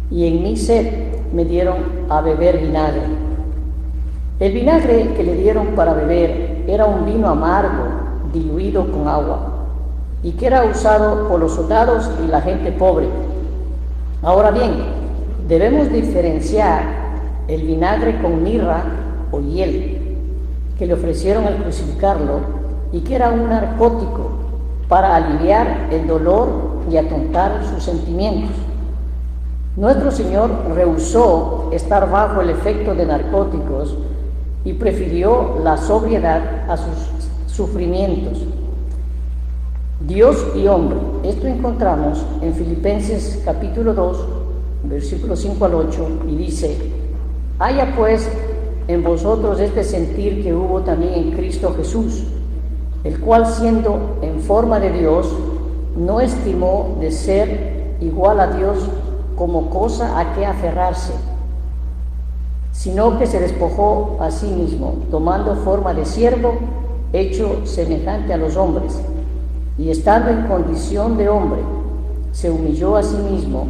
y en mi sed me dieron a beber vinagre. El vinagre que le dieron para beber era un vino amargo diluido con agua, y que era usado por los soldados y la gente pobre. Ahora bien, debemos diferenciar el vinagre con mirra o hiel, que le ofrecieron al crucificarlo y que era un narcótico para aliviar el dolor y atontar sus sentimientos. Nuestro Señor rehusó estar bajo el efecto de narcóticos y prefirió la sobriedad a sus sufrimientos. Dios y hombre, esto encontramos en Filipenses capítulo 2, versículos 5 al 8, y dice: haya pues en vosotros este sentir que hubo también en Cristo Jesús, el cual, siendo en forma de Dios, no estimó de ser igual a Dios como cosa a que aferrarse, sino que se despojó a sí mismo, tomando forma de siervo, hecho semejante a los hombres, y estando en condición de hombre, se humilló a sí mismo,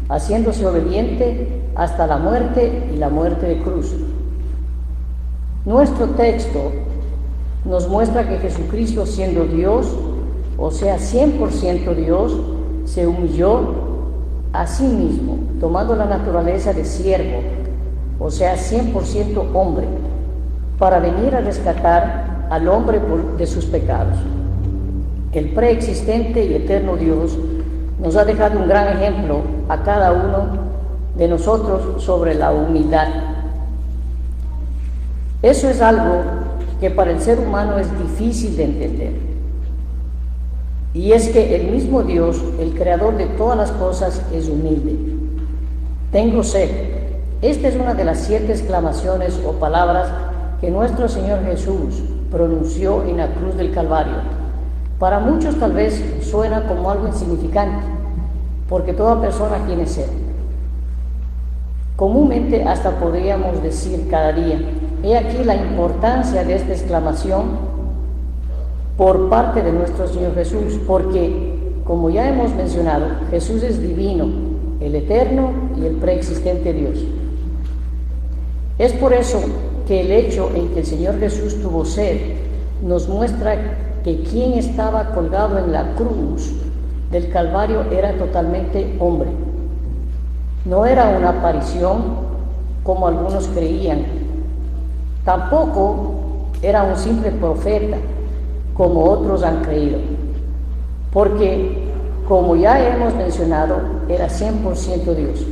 haciéndose obediente hasta la muerte y la muerte de cruz. Nuestro texto nos muestra que Jesucristo, siendo Dios, o sea 100% Dios, se humilló a sí mismo, tomando la naturaleza de siervo, o sea 100% hombre, para venir a rescatar al hombre de sus pecados. El preexistente y eterno Dios nos ha dejado un gran ejemplo a cada uno de nosotros sobre la humildad. Eso es algo que para el ser humano es difícil de entender. Y es que el mismo Dios, el creador de todas las cosas, es humilde. Tengo sed. Esta es una de las 7 exclamaciones o palabras que nuestro Señor Jesús pronunció en la cruz del Calvario. Para muchos tal vez suena como algo insignificante, porque toda persona tiene sed. Comúnmente hasta podríamos decir cada día: he aquí la importancia de esta exclamación por parte de nuestro Señor Jesús, porque, como ya hemos mencionado, Jesús es divino el eterno y el preexistente Dios. Es por eso que el hecho en que el Señor Jesús tuvo sed nos muestra que quien estaba colgado en la cruz del Calvario era totalmente hombre. No era una aparición como algunos creían, tampoco era un simple profeta como otros han creído, porque, como ya hemos mencionado, era 100% Dios.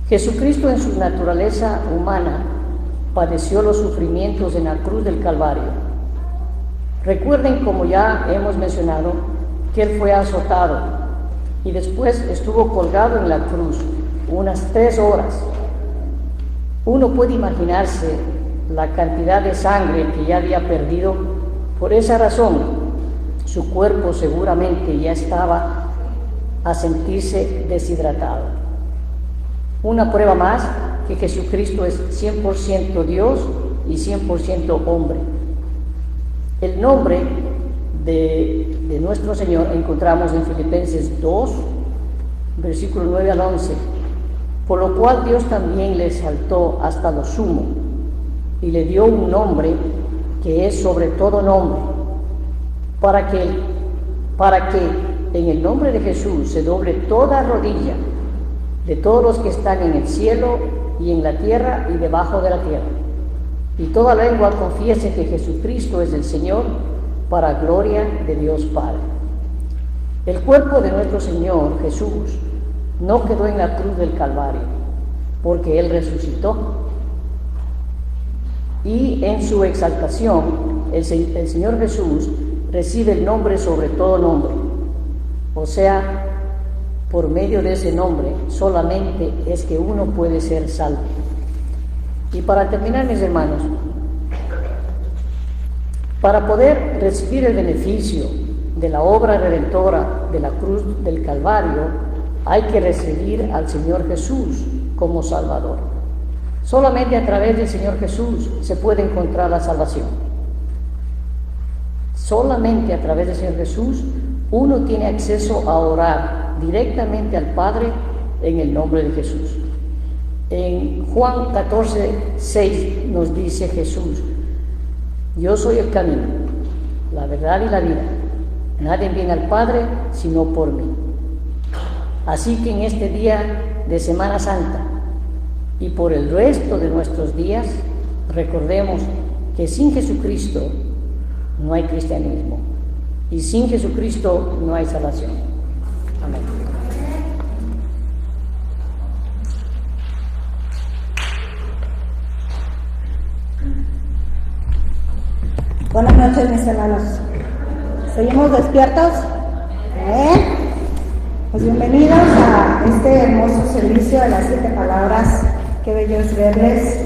Jesucristo en su naturaleza humana padeció los sufrimientos en la cruz del Calvario. Recuerden, como ya hemos mencionado, que Él fue azotado y después estuvo colgado en la cruz unas 3 horas. Uno puede imaginarse la cantidad de sangre que ya había perdido. Por esa razón, su cuerpo seguramente ya estaba a sentirse deshidratado. Una prueba más que Jesucristo es 100% Dios y 100% hombre. El nombre de nuestro Señor encontramos en Filipenses 2, versículos 9 al 11, por lo cual Dios también le exaltó hasta lo sumo y le dio un nombre que es sobre todo nombre, para que en el nombre de Jesús se doble toda rodilla de todos los que están en el cielo y en la tierra y debajo de la tierra, y toda lengua confiese que Jesucristo es el Señor, para gloria de Dios Padre. El cuerpo de nuestro Señor Jesús no quedó en la cruz del Calvario, porque Él resucitó, y en su exaltación el Señor Jesús recibe el nombre sobre todo nombre, o sea, por medio de ese nombre solamente es que uno puede ser salvo. Y para terminar, mis hermanos, para poder recibir el beneficio de la obra redentora de la cruz del Calvario, hay que recibir al Señor Jesús como Salvador. Solamente a través del Señor Jesús se puede encontrar la salvación. Solamente a través del Señor Jesús uno tiene acceso a orar directamente al Padre en el nombre de Jesús. En Juan 14:6 nos dice Jesús: yo soy el camino, la verdad y la vida. Nadie viene al Padre sino por mí. Así que en este día de Semana Santa y por el resto de nuestros días, recordemos que sin Jesucristo no hay cristianismo y sin Jesucristo no hay salvación. Amén. Buenas noches, mis hermanos. ¿Seguimos despiertos? Pues bienvenidos a este hermoso servicio de las 7 palabras. Qué bello es verles.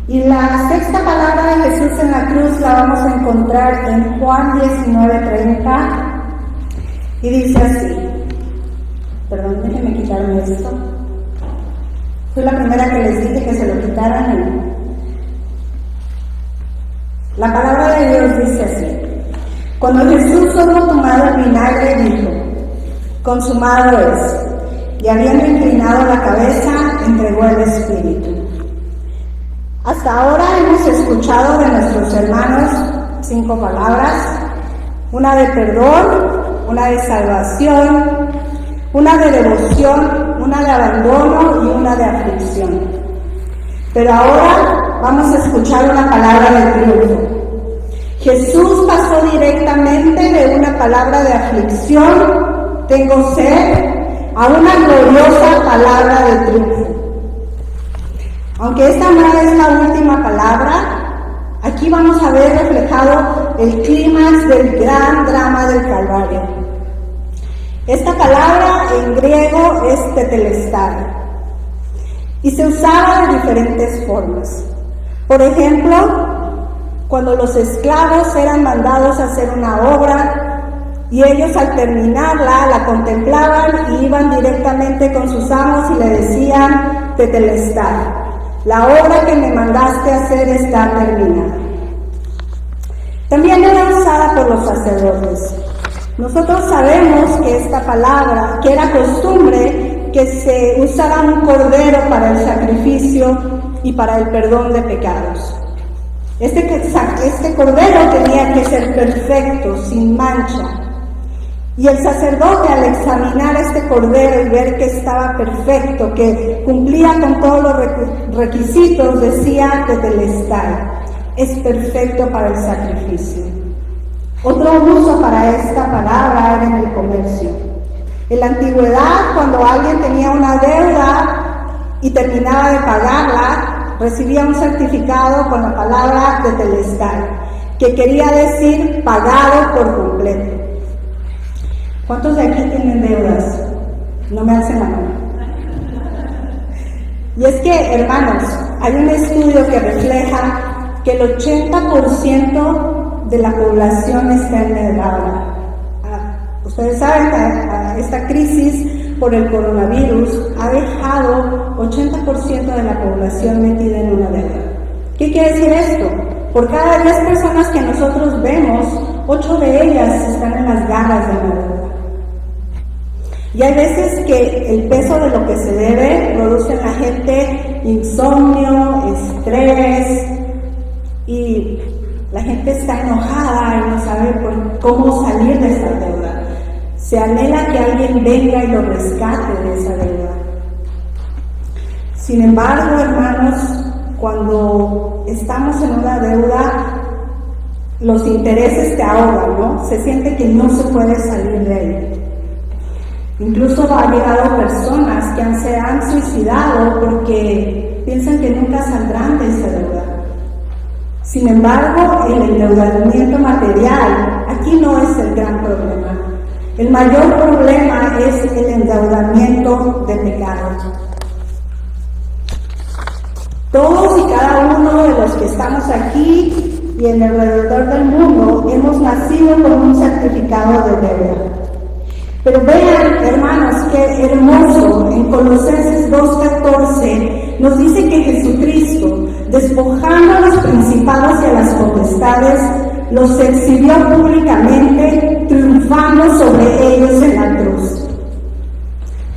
Y la sexta palabra de Jesús en la cruz la vamos a encontrar en Juan 19:30. Y dice así. Perdón, déjenme quitarme esto. Fui la primera que les dije que se lo quitaran. La palabra de Dios dice así: cuando Jesús hubo tomado el vinagre, dijo: consumado es, y habiendo inclinado la cabeza, entregó el Espíritu. Hasta ahora hemos escuchado de nuestros hermanos 5 palabras: una de perdón, una de salvación, una de devoción, una de abandono y una de aflicción. Pero ahora vamos a escuchar una palabra de triunfo. Jesús pasó directamente de una palabra de aflicción, tengo sed, a una gloriosa palabra de triunfo. Aunque esta no es la última palabra, aquí vamos a ver reflejado el clímax del gran drama del Calvario. Esta palabra en griego es tetelestai y se usaba de diferentes formas. Por ejemplo, cuando los esclavos eran mandados a hacer una obra y ellos al terminarla la contemplaban y iban directamente con sus amos y le decían: tetelestai, la obra que me mandaste hacer está terminada. También era usada por los sacerdotes. Nosotros sabemos que esta palabra, que era costumbre que se usara un cordero para el sacrificio y para el perdón de pecados. Este cordero tenía que ser perfecto, sin mancha. Y el sacerdote, al examinar este cordero y ver que estaba perfecto, que cumplía con todos los requisitos, decía tetelestai, es perfecto para el sacrificio. Otro uso para esta palabra era en el comercio. En la antigüedad, cuando alguien tenía una deuda y terminaba de pagarla, recibía un certificado con la palabra tetelestai, que quería decir pagado por completo. ¿Cuántos de aquí tienen deudas? No me alcen la mano. Y es que, hermanos, hay un estudio que refleja que el 80% de la población está endeudada. Ustedes saben que esta crisis por el coronavirus ha dejado 80% de la población metida en una deuda. ¿Qué quiere decir esto? Por cada 10 personas que nosotros vemos, 8 de ellas están en las garras de la deuda. Y hay veces que el peso de lo que se debe produce en la gente insomnio, estrés, y la gente está enojada y no sabe cómo salir de esa deuda. Se anhela que alguien venga y lo rescate de esa deuda. Sin embargo, hermanos, cuando estamos en una deuda, los intereses te ahogan, ¿no? Se siente que no se puede salir de ahí. Incluso ha llegado personas que se han suicidado porque piensan que nunca saldrán de esa deuda. Sin embargo, el endeudamiento material aquí no es el gran problema. El mayor problema es el endeudamiento de pecado. Todos y cada uno de los que estamos aquí y en alrededor del mundo hemos nacido con un certificado de deuda. Pero vean, hermanos, qué hermoso, en Colosenses 2:14 nos dice que Jesucristo, despojando a los principados y a las potestades, los exhibió públicamente, triunfando sobre ellos en la cruz.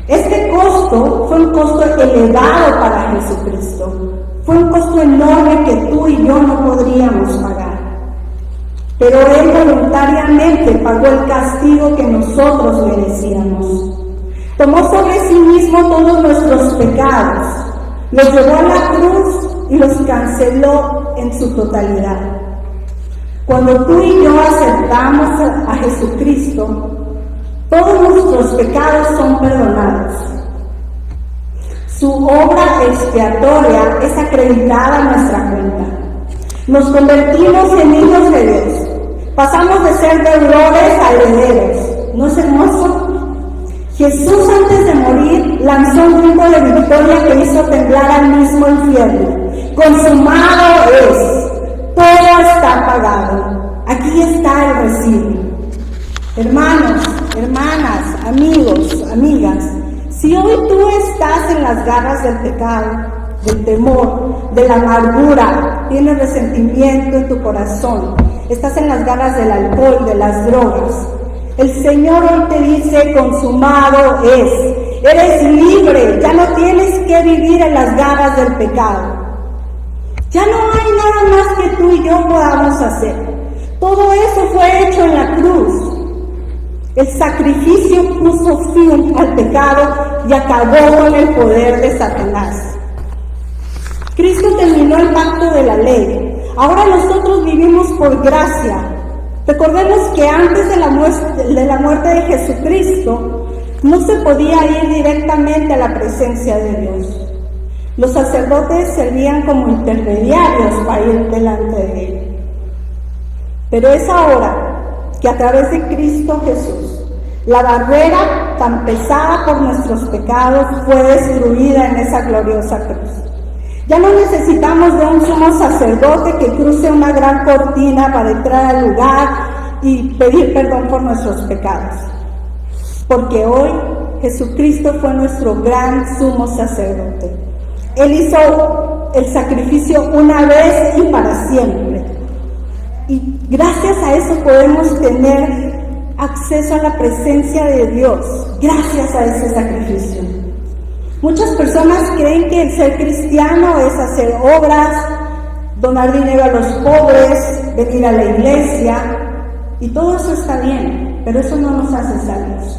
Este costo fue un costo elevado para Jesucristo, fue un costo enorme que tú y yo no podríamos pagar. Pero Él voluntariamente pagó el castigo que nosotros merecíamos. Tomó sobre sí mismo todos nuestros pecados, los llevó a la cruz y los canceló en su totalidad. Cuando tú y yo aceptamos a Jesucristo, todos nuestros pecados son perdonados. Su obra expiatoria es acreditada en nuestra cuenta. Nos convertimos en hijos de Dios. Pasamos de ser deudores a herederos. ¿No es hermoso? Jesús, antes de morir, lanzó un grito de victoria que hizo temblar al mismo infierno. Consumado es. Todo está pagado. Aquí está el recibo. Hermanos, hermanas, amigos, amigas, si hoy tú estás en las garras del pecado, del temor, de la amargura, tienes resentimiento en tu corazón, estás en las garras del alcohol, de las drogas, el Señor hoy te dice, consumado es. Eres libre, ya no tienes que vivir en las garras del pecado. Ya no hay nada más que tú y yo podamos hacer. Todo eso fue hecho en la cruz. El sacrificio puso fin al pecado y acabó con el poder de Satanás. Cristo terminó el pacto de la ley. Ahora nosotros vivimos por gracia. Recordemos que antes de la muerte de Jesucristo no se podía ir directamente a la presencia de Dios. Los sacerdotes servían como intermediarios para ir delante de Él. Pero es ahora que a través de Cristo Jesús, la barrera tan pesada por nuestros pecados fue destruida en esa gloriosa cruz. Ya no necesitamos de un sumo sacerdote que cruce una gran cortina para entrar al lugar y pedir perdón por nuestros pecados. Porque hoy Jesucristo fue nuestro gran sumo sacerdote. Él hizo el sacrificio una vez y para siempre. Y gracias a eso podemos tener acceso a la presencia de Dios, gracias a ese sacrificio. Muchas personas creen que el ser cristiano es hacer obras, donar dinero a los pobres, venir a la iglesia, y todo eso está bien, pero eso no nos hace sabios.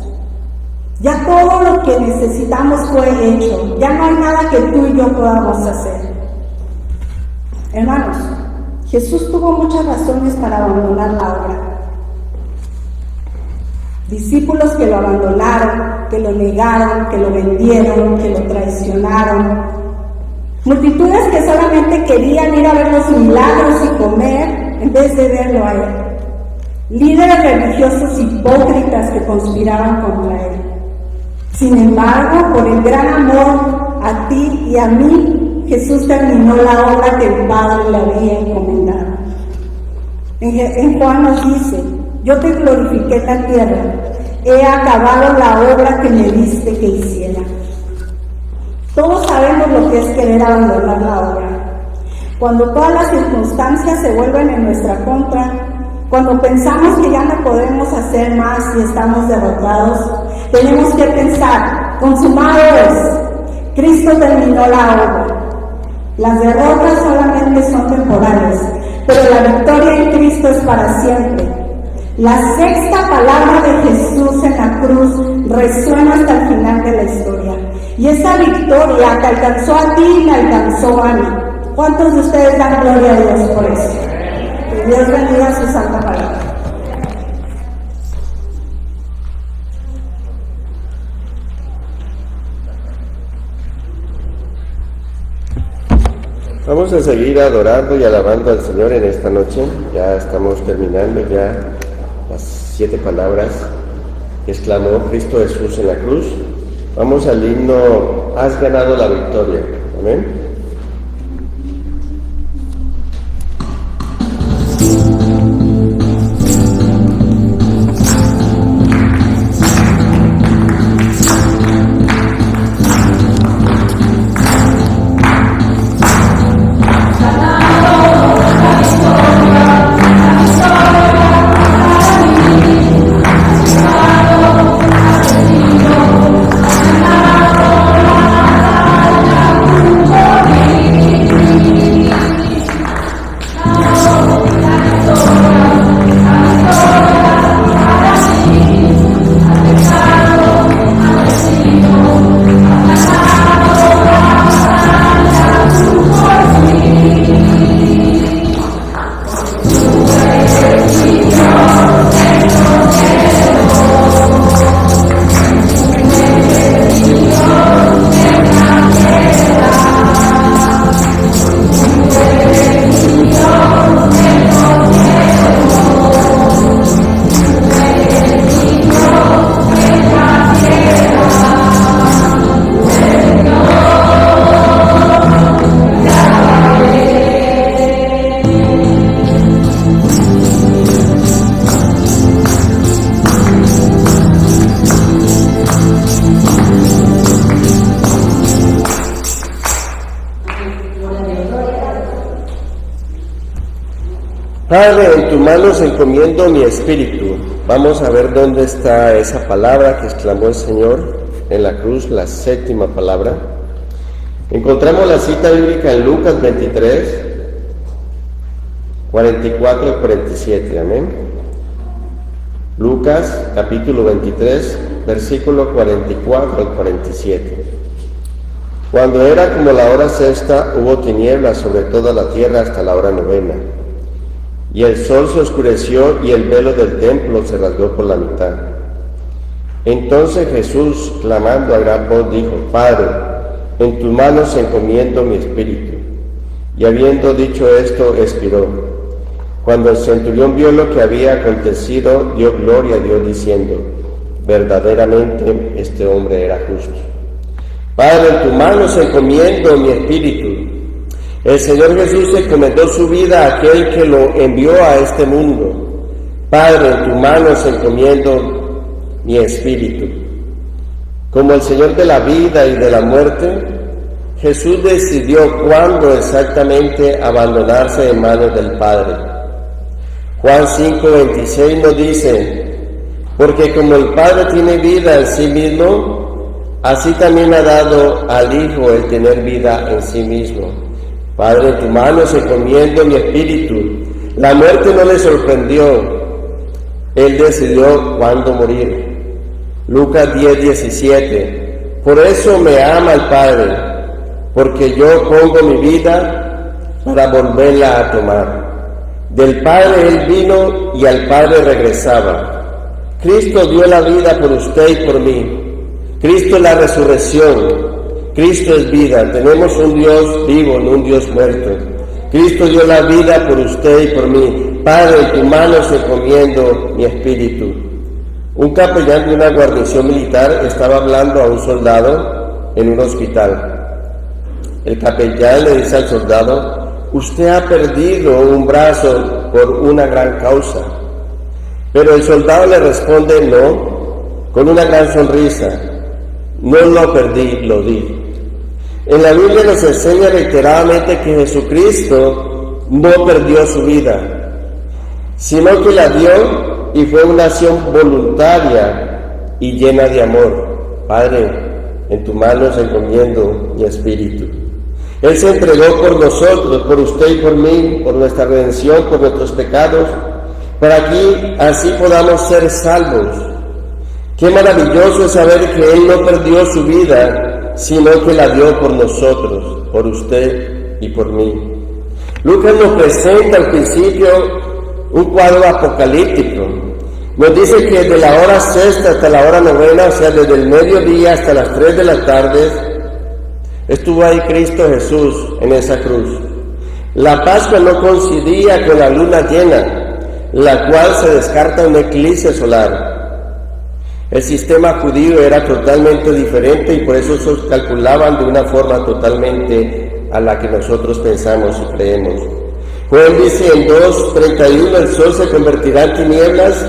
Ya todo lo que necesitamos fue hecho, ya no hay nada que tú y yo podamos hacer. Hermanos, Jesús tuvo muchas razones para abandonar la obra. Discípulos que lo abandonaron, que lo negaron, que lo vendieron, que lo traicionaron. Multitudes que solamente querían ir a ver los milagros y comer en vez de verlo a él. Líderes religiosos hipócritas que conspiraban contra él. Sin embargo, por el gran amor a ti y a mí, Jesús terminó la obra que el Padre le había encomendado. En Juan nos dice: yo te glorifiqué en la tierra, he acabado la obra que me diste que hiciera. Todos sabemos lo que es querer abandonar la obra. Cuando todas las circunstancias se vuelven en nuestra contra, cuando pensamos que ya no podemos hacer más y estamos derrotados, tenemos que pensar: consumado es, Cristo terminó la obra. Las derrotas solamente son temporales, pero la victoria en Cristo es para siempre. La sexta palabra de Jesús en la cruz resuena hasta el final de la historia. Y esa victoria que alcanzó a ti, me alcanzó a mí. ¿Cuántos de ustedes dan gloria a Dios por eso? Que Dios bendiga su santa palabra. Vamos a seguir adorando y alabando al Señor en esta noche. Ya estamos terminando ya las 7 palabras que exclamó Cristo Jesús en la cruz. Vamos al himno Has ganado la victoria. Amén. Padre, en tus manos encomiendo mi espíritu. Vamos a ver dónde está esa palabra que exclamó el Señor en la cruz, la 7ª palabra. Encontramos la cita bíblica en Lucas 23, 44 y 47. Amén. Lucas capítulo 23, versículo 44 al 47. Cuando era como la hora sexta, hubo tinieblas sobre toda la tierra hasta la hora 9. Y el sol se oscureció y el velo del templo se rasgó por la mitad. Entonces Jesús, clamando a gran voz, dijo: Padre, en tus manos encomiendo mi espíritu. Y habiendo dicho esto, expiró. Cuando el centurión vio lo que había acontecido, dio gloria a Dios diciendo: verdaderamente este hombre era justo. Padre, en tus manos encomiendo mi espíritu. El Señor Jesús encomendó su vida a aquel que lo envió a este mundo. Padre, en tus manos encomiendo mi espíritu. Como el Señor de la vida y de la muerte, Jesús decidió cuándo exactamente abandonarse en manos del Padre. Juan 5:26 nos dice: porque como el Padre tiene vida en sí mismo, así también ha dado al Hijo el tener vida en sí mismo. Padre, en tu mano se encomiendo mi espíritu. La muerte no le sorprendió. Él decidió cuándo morir. Lucas 10:17. Por eso me ama el Padre, porque yo pongo mi vida para volverla a tomar. Del Padre Él vino y al Padre regresaba. Cristo dio la vida por usted y por mí. Cristo es la resurrección. Cristo es vida. Tenemos un Dios vivo, no un Dios muerto. Cristo dio la vida por usted y por mí. Padre, en tu mano se encomiendo mi espíritu. Un capellán de una guarnición militar estaba hablando a un soldado en un hospital. El capellán le dice al soldado: usted ha perdido un brazo por una gran causa. Pero el soldado le responde: no, con una gran sonrisa: no lo perdí, lo di. En la Biblia nos enseña reiteradamente que Jesucristo no perdió su vida, sino que la dio y fue una acción voluntaria y llena de amor. Padre, en tu mano encomiendo mi espíritu. Él se entregó por nosotros, por usted y por mí, por nuestra redención, por nuestros pecados, para que así podamos ser salvos. Qué maravilloso es saber que Él no perdió su vida, sino que la dio por nosotros, por usted y por mí. Lucas nos presenta al principio un cuadro apocalíptico. Nos dice que de la hora sexta hasta la hora novena, o sea, desde el mediodía hasta las 3 de la tarde, estuvo ahí Cristo Jesús en esa cruz. La Pascua no coincidía con la luna llena, la cual se descarta un eclipse solar. El sistema judío era totalmente diferente y por eso se calculaban de una forma totalmente a la que nosotros pensamos y creemos. Juan dice en 2:31: el sol se convertirá en tinieblas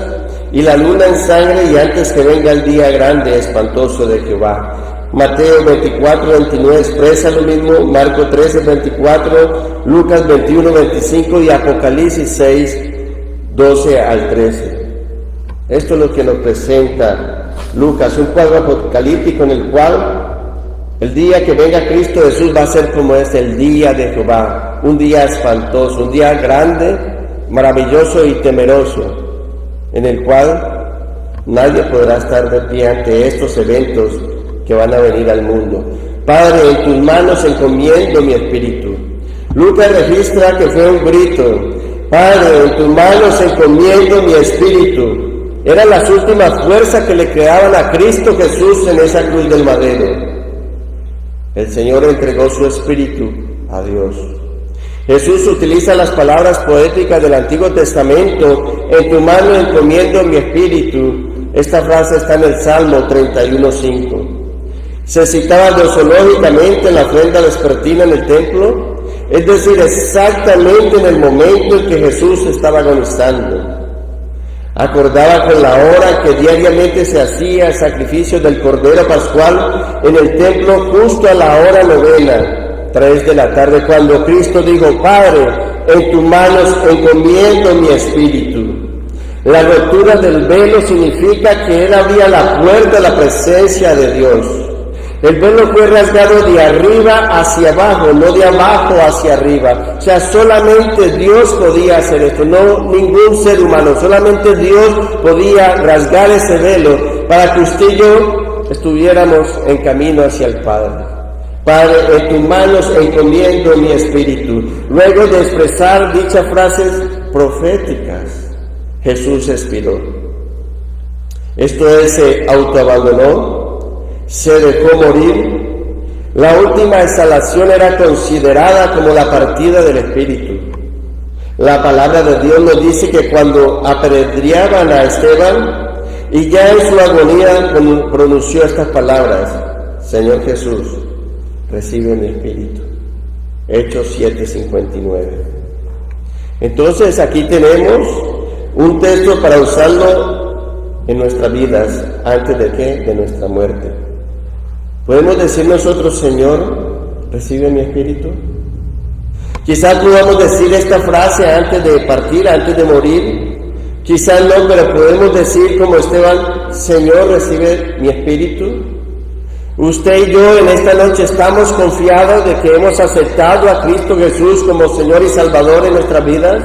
y la luna en sangre, y antes que venga el día grande espantoso de Jehová. Mateo 24:29 expresa lo mismo, Marcos 13:24, Lucas 21:25 y Apocalipsis 6:12 al 13. Esto es lo que nos presenta Lucas, un cuadro apocalíptico en el cual el día que venga Cristo Jesús va a ser como es el día de Jehová, un día espantoso, un día grande, maravilloso y temeroso, en el cual nadie podrá estar de pie ante estos eventos que van a venir al mundo. Padre, en tus manos encomiendo mi espíritu. Lucas registra que fue un grito: Padre, en tus manos encomiendo mi espíritu. Eran las últimas fuerzas que le quedaban a Cristo Jesús en esa cruz del madero. El Señor entregó su espíritu a Dios. Jesús utiliza las palabras poéticas del Antiguo Testamento: en tu mano encomiendo mi espíritu. Esta frase está en el Salmo 31:5. Se citaba dosológicamente en la ofrenda vespertina en el templo, es decir, exactamente en el momento en que Jesús estaba agonizando. Acordaba con la hora que diariamente se hacía el sacrificio del Cordero Pascual en el templo justo a la hora novena, 3 de la tarde, cuando Cristo dijo: Padre, en tus manos encomiendo mi espíritu. La ruptura del velo significa que Él abría la puerta a la presencia de Dios. El velo fue rasgado de arriba hacia abajo, no de abajo hacia arriba. O sea, solamente Dios podía hacer esto, no ningún ser humano. Solamente Dios podía rasgar ese velo para que usted y yo estuviéramos en camino hacia el Padre. Padre, en tus manos encomiendo mi espíritu. Luego de expresar dichas frases proféticas, Jesús expiró. Esto es, se autoabandonó, se dejó morir. La última exhalación era considerada como la partida del Espíritu. La palabra de Dios nos dice que cuando apedreaban a Esteban, y ya en su agonía pronunció estas palabras: Señor Jesús, recibe mi espíritu. Hechos 7:59. Entonces aquí tenemos un texto para usarlo en nuestras vidas. ¿Antes de qué? De nuestra muerte. ¿Podemos decir nosotros: Señor, recibe mi espíritu? Quizás podamos decir esta frase antes de partir, antes de morir. Quizás no, pero podemos decir como Esteban: Señor, recibe mi espíritu. Usted y yo en esta noche estamos confiados de que hemos aceptado a Cristo Jesús como Señor y Salvador en nuestras vidas.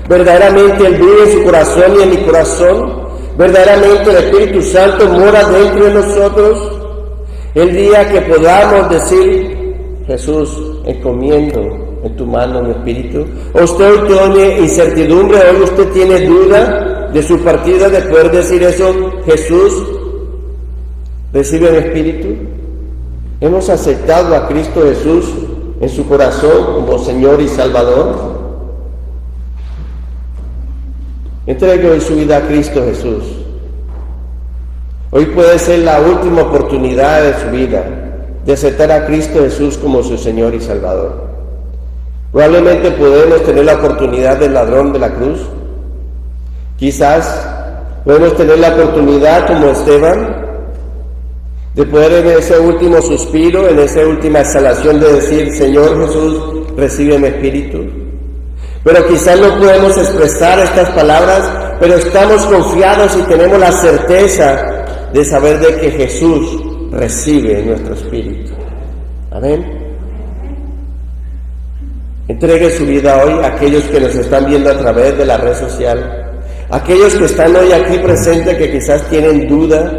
Verdaderamente Él vive en su corazón y en mi corazón. Verdaderamente el Espíritu Santo mora dentro de nosotros. El día que podamos decir: Jesús, encomiendo en tu mano mi espíritu. ¿O usted hoy tiene incertidumbre? ¿Hoy usted tiene duda de su partida de poder decir eso? Jesús, recibe mi espíritu. ¿Hemos aceptado a Cristo Jesús en su corazón como Señor y Salvador? Entregue hoy su vida a Cristo Jesús. Hoy puede ser la última oportunidad de su vida de aceptar a Cristo Jesús como su Señor y Salvador. Probablemente podemos tener la oportunidad del ladrón de la cruz. Quizás podemos tener la oportunidad como Esteban de poder en ese último suspiro, en esa última exhalación de decir: Señor Jesús, recibe mi espíritu. Pero quizás no podemos expresar estas palabras, pero estamos confiados y tenemos la certeza de saber de que Jesús recibe nuestro espíritu. Amén. Entregue su vida hoy a aquellos que nos están viendo a través de la red social, aquellos que están hoy aquí presentes que quizás tienen duda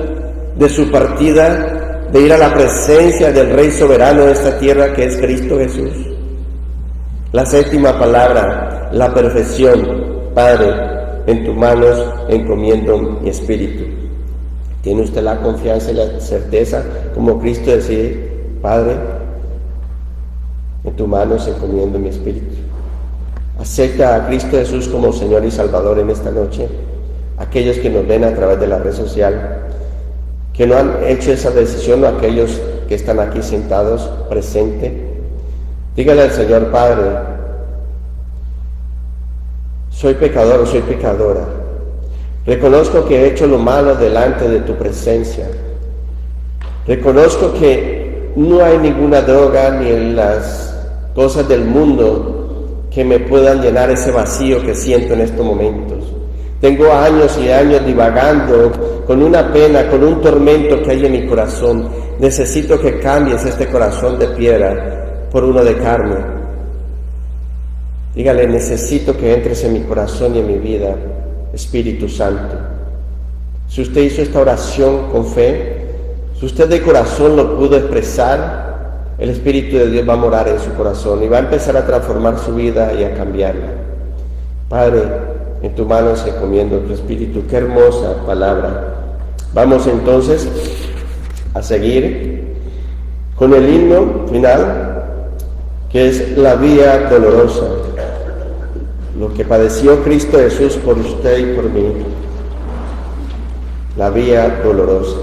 de su partida, de ir a la presencia del Rey soberano de esta tierra que es Cristo Jesús. La séptima palabra, la perfección. Padre, en tus manos encomiendo mi espíritu. ¿Tiene usted la confianza y la certeza, como Cristo decide: Padre, en tus manos encomiendo mi espíritu? Acepta a Cristo Jesús como Señor y Salvador en esta noche. Aquellos que nos ven a través de la red social, que no han hecho esa decisión, o aquellos que están aquí sentados, presentes, dígale al Señor: Padre, soy pecador o soy pecadora. Reconozco que he hecho lo malo delante de tu presencia. Reconozco que no hay ninguna droga ni en las cosas del mundo que me puedan llenar ese vacío que siento en estos momentos. Tengo años y años divagando con una pena, con un tormento que hay en mi corazón. Necesito que cambies este corazón de piedra por uno de carne. Dígale: necesito que entres en mi corazón y en mi vida, Espíritu Santo. Si usted hizo esta oración con fe, si usted de corazón lo pudo expresar, el Espíritu de Dios va a morar en su corazón y va a empezar a transformar su vida y a cambiarla. Padre, en tus manos encomiendo tu Espíritu. Qué hermosa palabra. Vamos entonces a seguir con el himno final, que es la vía dolorosa, lo que padeció Cristo Jesús por usted y por mí, la vía dolorosa.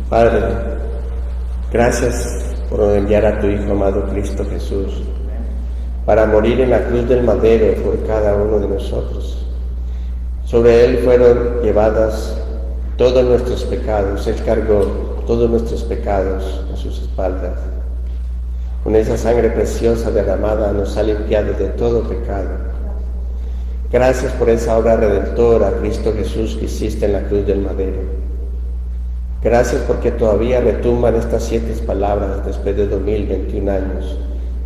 Padre, gracias por enviar a tu Hijo amado Cristo Jesús para morir en la cruz del madero por cada uno de nosotros. Sobre Él fueron llevadas todos nuestros pecados, Él cargó todos nuestros pecados a sus espaldas. Con esa sangre preciosa derramada nos ha limpiado de todo pecado. Gracias por esa obra redentora, Cristo Jesús, que hiciste en la cruz del madero. Gracias porque todavía retumban estas 7 palabras después de 2021 años.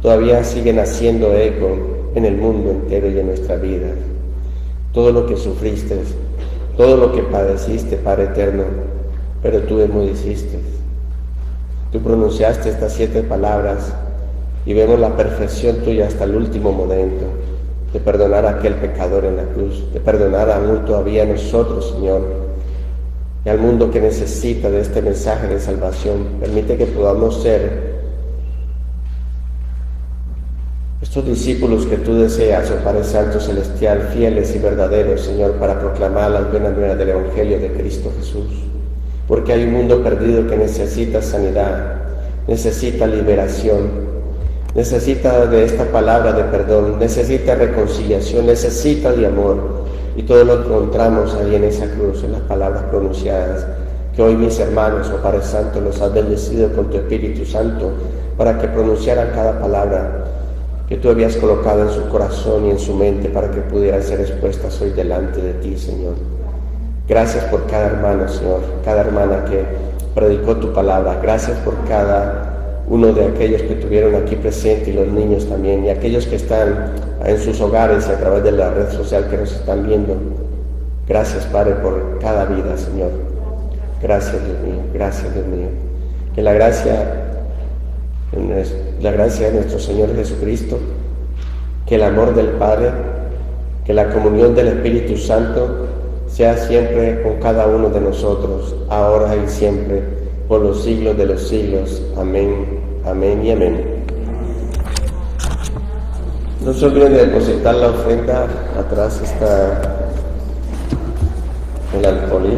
Todavía siguen haciendo eco en el mundo entero y en nuestra vida. Todo lo que sufriste, todo lo que padeciste, Padre eterno, pero tú hiciste. Tú pronunciaste estas 7 palabras y vemos la perfección tuya hasta el último momento, de perdonar a aquel pecador en la cruz, de perdonar aún todavía a nosotros, Señor, y al mundo que necesita de este mensaje de salvación. Permite que podamos ser estos discípulos que tú deseas, oh Padre Santo Celestial, fieles y verdaderos, Señor, para proclamar las buenas nuevas del Evangelio de Cristo Jesús. Porque hay un mundo perdido que necesita sanidad, necesita liberación, necesita de esta palabra de perdón, necesita reconciliación, necesita de amor. Y todo lo encontramos ahí en esa cruz, en las palabras pronunciadas, que hoy mis hermanos, oh Padre Santo, los has bendecido con tu Espíritu Santo para que pronunciaran cada palabra que tú habías colocado en su corazón y en su mente para que pudieran ser expuestas hoy delante de ti, Señor. Gracias por cada hermano, Señor, cada hermana que predicó tu palabra. Gracias por cada uno de aquellos que estuvieron aquí presentes y los niños también, y aquellos que están en sus hogares y a través de la red social que nos están viendo. Gracias, Padre, por cada vida, Señor. Gracias, Dios mío. Gracias, Dios mío. Que la gracia de nuestro Señor Jesucristo, que el amor del Padre, que la comunión del Espíritu Santo sea siempre con cada uno de nosotros, ahora y siempre, por los siglos de los siglos. Amén, amén y amén. No se olviden de depositar la ofrenda. Atrás está el alfolí.